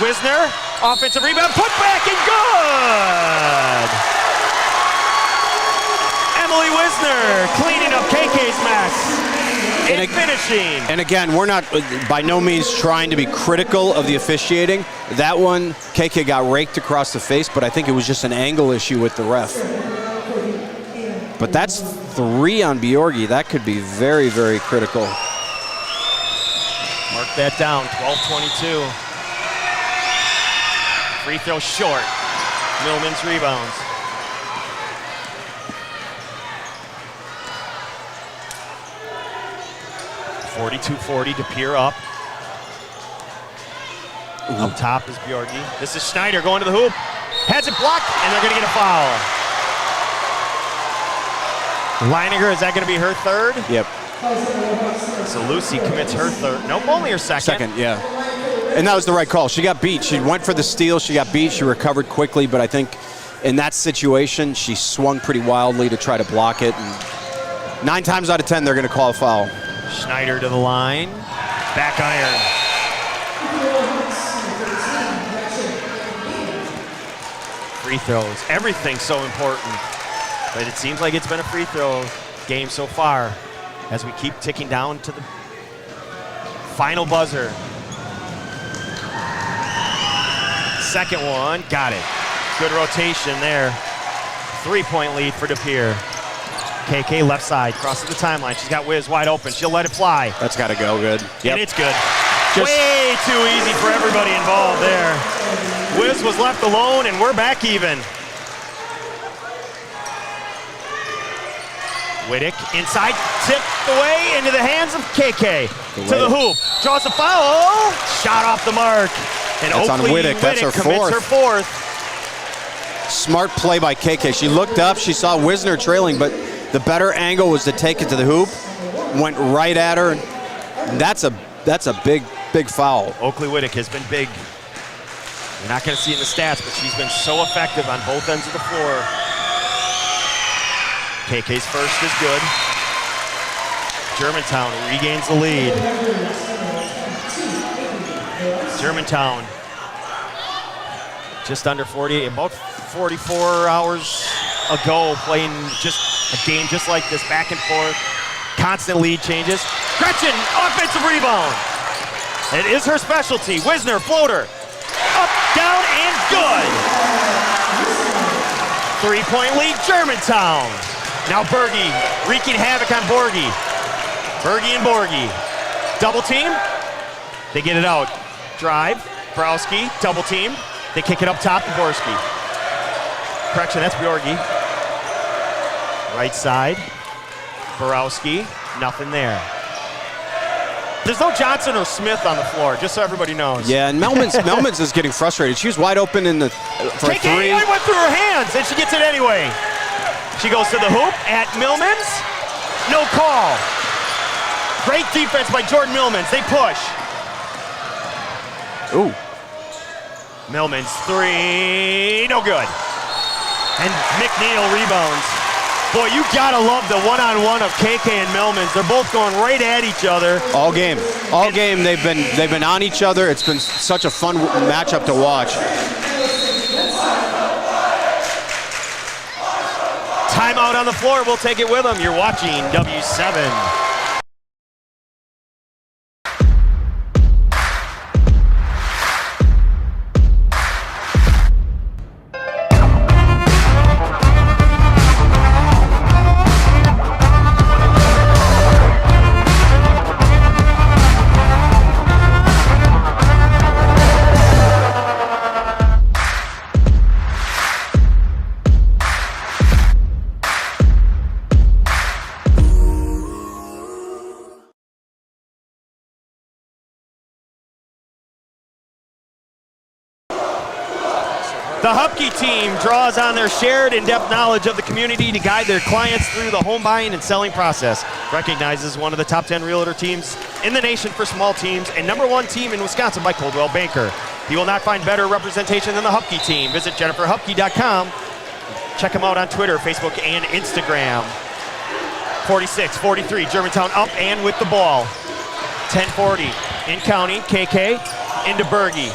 Wisner, offensive rebound, put back and good! Emily Wisner cleaning up KK's mess and finishing. And again, we're not by no means trying to be critical of the officiating. That one, KK got raked across the face, but I think it was just an angle issue with the ref. But that's 3 on Bjorgi. That could be very, very critical. Mark that down, 12:22. Free throw short. Millman's rebounds. .42-40 to Pere up. Up top is Bjorgi. This is Schneider going to the hoop. Has it blocked, and they're going to get a foul. Leininger, is that going to be her third? Yep. So Lucy commits her third. Nope, only her second. Second, yeah. And that was the right call. She got beat. She went for the steal. She got beat. She recovered quickly, but I think in that situation, she swung pretty wildly to try to block it. And 9 times out of 10, they're going to call a foul. Schneider to the line. Back iron. Free throws. Everything's so important. But it seems like it's been a free throw game so far as we keep ticking down to the final buzzer. Second one. Got it. Good rotation there. 3-point lead for DePere. KK left side, crosses the timeline. She's got Wiz wide open. She'll let it fly. That's got to go good. Yep. And it's good. Way too easy for everybody involved there. Wiz was left alone, and we're back even. Whittick inside, tipped away into the hands of KK. To the hoop. Draws a foul. Shot off the mark. And That's on Oakley Whittick. That's her commits her fourth. Smart play by KK. She looked up. She saw Wisner trailing, but the better angle was to take it to the hoop. Went right at her. That's a big foul. Oakley Whittick has been big. You're not going to see it in the stats, but she's been so effective on both ends of the floor. KK's first is good. Germantown regains the lead. Germantown just under 48, about 44 hours ago, playing just a game just like this, back and forth, constant lead changes. Gretchen, offensive rebound. It is her specialty. Wisner, floater. Up, down, and good. 3-point lead, Germantown. Now Berge wreaking havoc on Borgie. Berge and Borgie. Double team. They get it out. Drive. Browski, double team. They kick it up top to Borski. Correction, that's Bjorgi. Right side. Borowski, nothing there. There's no Johnson or Smith on the floor, just so everybody knows. Yeah, and Melman's is getting frustrated. She was wide open in the for KK, 3. it went through her hands, and she gets it anyway. She goes to the hoop at Millman's. No call. Great defense by Jordan Millman's. They push. Ooh. Millman's three, no good. And McNeil rebounds. Boy, you gotta love the one-on-one of KK and Millman's. They're both going right at each other. All game they've been on each other. It's been such a fun matchup to watch. Timeout on the floor. We'll take it with them. You're watching W7. The Hupke team draws on their shared in-depth knowledge of the community to guide their clients through the home buying and selling process. Recognized as one of the top 10 realtor teams in the nation for small teams and #1 team in Wisconsin by Coldwell Banker. You will not find better representation than the Hupke team. Visit JenniferHupke.com. Check them out on Twitter, Facebook, and Instagram. 46-43, Germantown up and with the ball. 10-40 in counting, KK into Berge.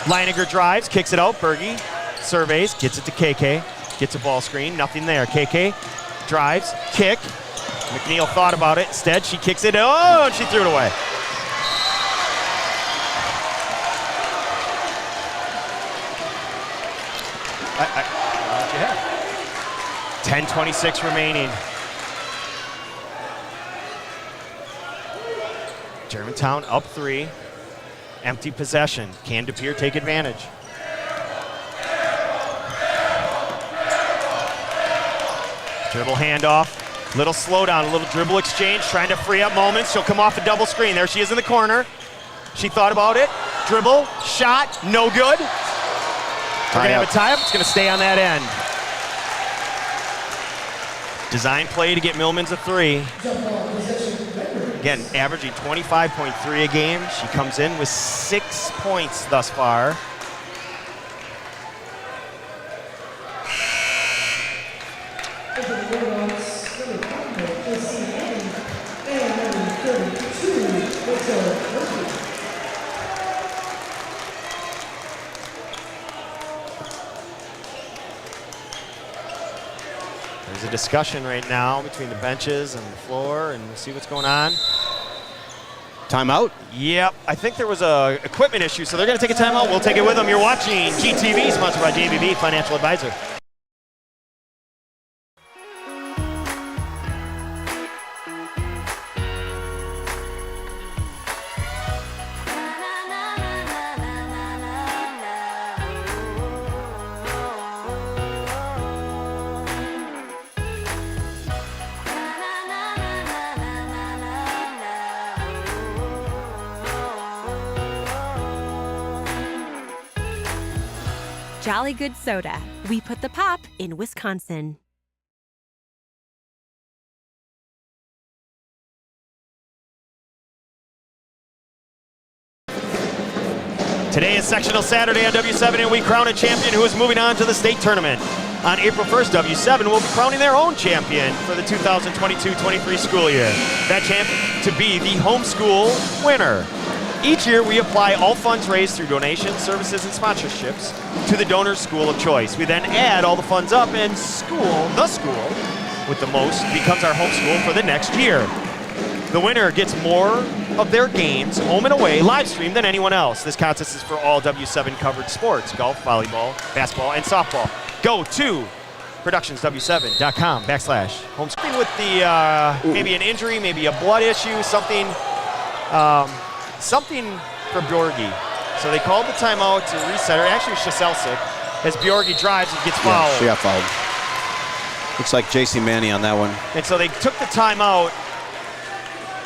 Leininger drives, kicks it out. Berge surveys, gets it to KK, gets a ball screen, nothing there. KK drives, kick. McNeil thought about it. Instead, she kicks it. Oh, and she threw it away. What you have? 10:26 remaining. Germantown up 3. Empty possession. Can DePere take advantage? Dribble handoff. Little slowdown, a little dribble exchange, trying to free up moments. She'll come off a double screen. There she is in the corner. She thought about it. Dribble, shot, no good. We're going to have a tie-up. It's going to stay on that end. Design play to get Millmans a 3. Again, averaging 25.3 a game. She comes in with 6 points thus far. There's a discussion right now between the benches and the floor, and we'll see what's going on. Timeout? Yep, I think there was a equipment issue, so they're going to take a timeout. We'll take it with them. You're watching GTV, sponsored by JVB Financial Advisor. Jolly Good Soda. We put the pop in Wisconsin. Today is Sectional Saturday on W7, and we crown a champion who is moving on to the state tournament. On April 1st, W7 will be crowning their own champion for the 2022-23 school year. That champion to be the homeschool winner. Each year, we apply all funds raised through donations, services, and sponsorships to the donor's school of choice. We then add all the funds up, and the school with the most becomes our home school for the next year. The winner gets more of their games, home and away, live streamed than anyone else. This contest is for all W7 covered sports, golf, volleyball, basketball, and softball. Go to productionsw7.com/homeschool. With the maybe an injury, maybe a blood issue, something for Bjorgi. So they called the timeout to reset her. Actually, Shaselsik, as Bjorgi drives and gets fouled. Yeah, she got fouled. Looks like J.C. Manny on that one. And so they took the timeout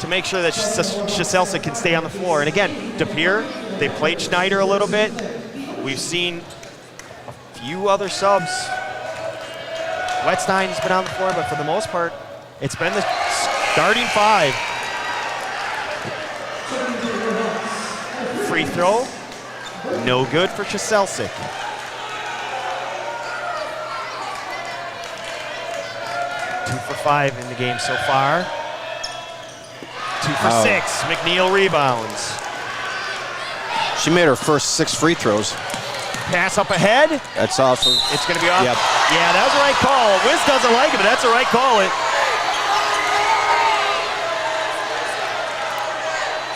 to make sure that Shaselsik can stay on the floor. And again, DePere, they played Schneider a little bit. We've seen a few other subs. Wetstein's been on the floor, but for the most part, it's been the starting 5. Free throw, no good for Shaselsik. Two for 5 in the game so far. 2 for 6. McNeil rebounds. She made her first 6 free throws. pass up ahead. That's also. It's going to be off. Yep. Yeah, that was the right call. Wiz doesn't like it, but that's the right call.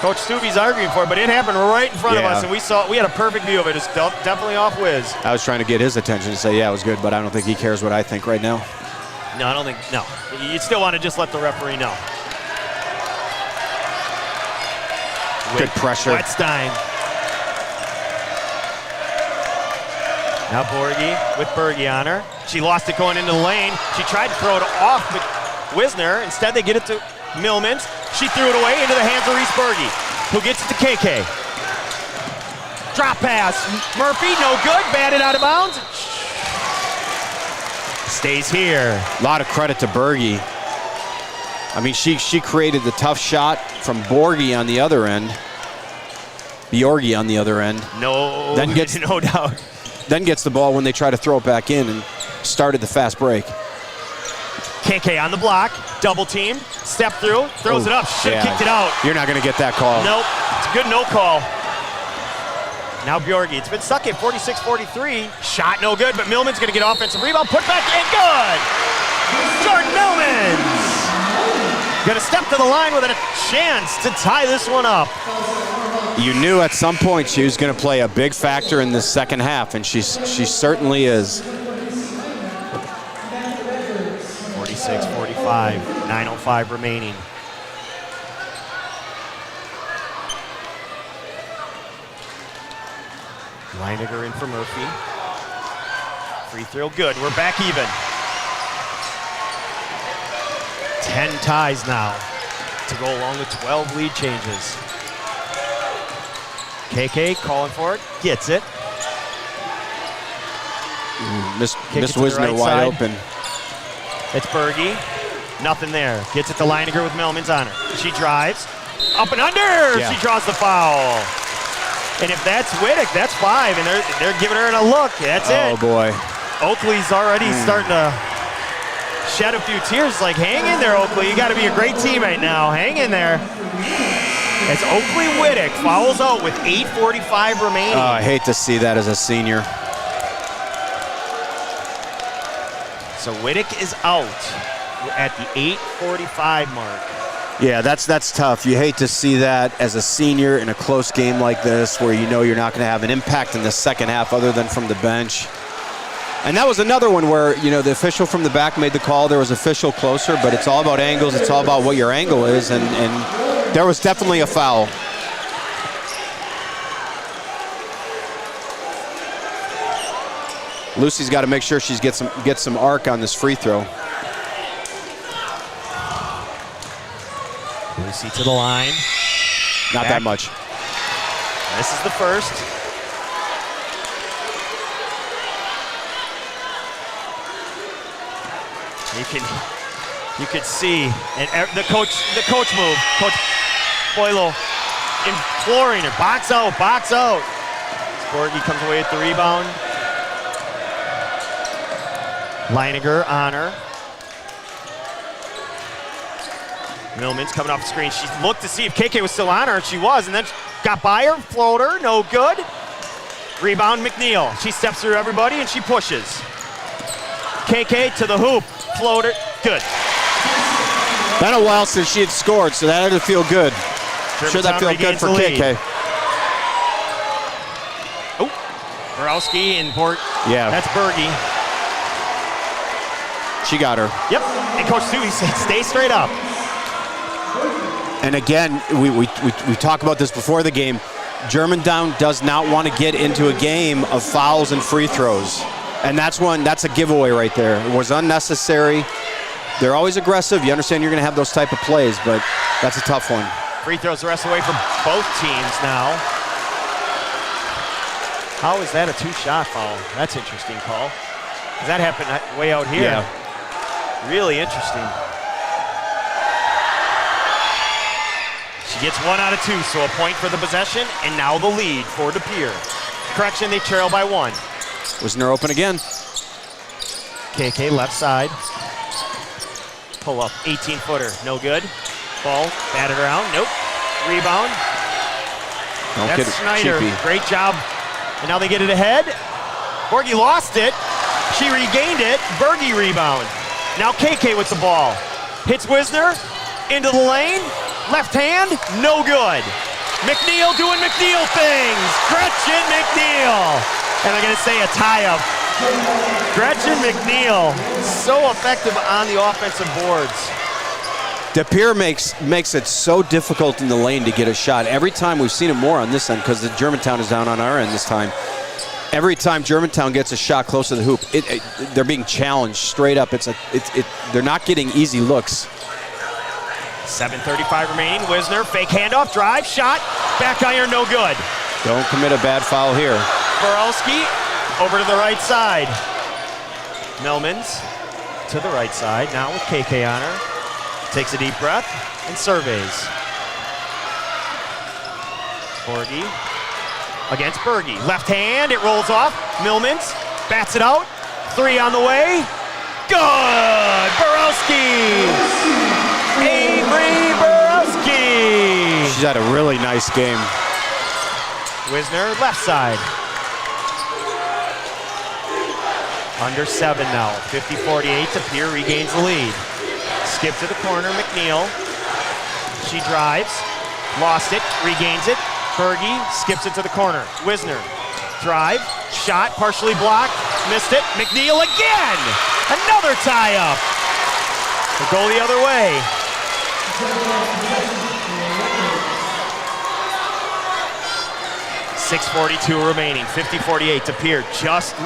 Coach Stubbe's arguing for it, but it happened right in front of us, and we had a perfect view of it. It's definitely off Wiz. I was trying to get his attention to say, yeah, it was good, but I don't think he cares what I think right now. No, I don't think, no. You still want to just let the referee know. Good pressure. Wetstein. Now Borgie with Berge on her. She lost it going into the lane. She tried to throw it off Wisner. Instead, they get it to Millmans. She threw it away into the hands of Reese Berge, who gets it to KK. Drop pass. Murphy, no good. Batted out of bounds. Stays here. A lot of credit to Berge. I mean, she created the tough shot from Borgie on the other end. Bjorgi on the other end. No, then gets, no doubt. Then gets the ball when they try to throw it back in and started the fast break. KK on the block, double team, step through, throws it up, should have kicked it out. You're not going to get that call. Nope, it's a good no call. Now Bjorgi, it's been stuck at 46-43. Shot no good, but Millman's going to get offensive rebound, put back in, good! Jordan Millmans! Going to step to the line with a chance to tie this one up. You knew at some point she was going to play a big factor in the second half, and she certainly is. 46-45, 9:05 remaining. Leininger in for Murphy. Free throw good, we're back even. 10 ties now to go along with 12 lead changes. KK calling for it, gets it. Miss Wisner wide open. It's Berge, nothing there. Gets it to Leininger with Millmans on her. She drives, up and under, she draws the foul. And if that's Whittick, that's 5, and they're giving her a look, that's it. Oh boy. Oakley's already starting to shed a few tears, like hang in there Oakley, you gotta be a great team right now, hang in there. As Oakley Whittick fouls out with 8:45 remaining. Oh, I hate to see that as a senior. So Whittick is out at the 8:45 mark. Yeah, that's tough. You hate to see that as a senior in a close game like this where you know you're not going to have an impact in the second half other than from the bench. And that was another one where, you know, the official from the back made the call. There was official closer, but it's all about angles. It's all about what your angle is, and there was definitely a foul. Lucy's got to make sure she gets some arc on this free throw. Lucy to the line. Not that much. This is the first. You could see, and the coach move. Coach Poilo imploring her, box out, box out. Sporgy comes away with the rebound. Leininger on her. Millman's coming off the screen. She looked to see if KK was still on her, and she was, and then got by her, floater, no good. Rebound McNeil. She steps through everybody and she pushes. KK to the hoop, floater, good. Been a while since she had scored, so that had to feel good. Sure, that felt good for KK. Oh, Borowski and Port. Yeah. That's Berge. She got her. Yep, and Coach Stewie said stay straight up. And again, we talk about this before the game. Germantown does not want to get into a game of fouls and free throws. And that's a giveaway right there. It was unnecessary. They're always aggressive. You understand you're going to have those type of plays, but that's a tough one. Free throws the rest away from both teams now. How is that a two-shot foul? That's an interesting call. Does that happen way out here? Yeah. Really interesting. She gets 1 out of 2, so a point for the possession, and now the lead for De Pere. Correction, they trail by 1. Wisner open again. KK left side. Pull up, 18-footer, no good. Ball, batted around, nope. Rebound. Don't That's get it Schneider, cheapy. great job. And now they get it ahead. Borgie lost it. She regained it. Berge rebound. Now KK with the ball. Hits Wisner into the lane. Left hand, no good. McNeil doing McNeil things. Gretchen McNeil. And they're going to say a tie-up. Gretchen McNeil, so effective on the offensive boards. Pere makes it so difficult in the lane to get a shot. Every time we've seen it more on this end because the Germantown is down on our end this time. Every time Germantown gets a shot close to the hoop, they're being challenged straight up. They're not getting easy looks. 7:35 remaining. Wisner, fake handoff, drive, shot, back iron, no good. Don't commit a bad foul here. Borowski over to the right side. Melmans to the right side, now with KK on her. Takes a deep breath and surveys. Borgie against Berge. Left hand, it rolls off. Millmans bats it out. 3 on the way. Good! Borowski! Avery Borowski! She's had a really nice game. Wisner, left side. Under 7 now. 50-48 to Pere regains the lead. Skip to the corner, McNeil. She drives, lost it, regains it. Berge skips it to the corner. Wisner, drive, shot, partially blocked, missed it. McNeil again! Another tie-up. We'll go the other way. .6:42 remaining, 50-48 to Pere. Just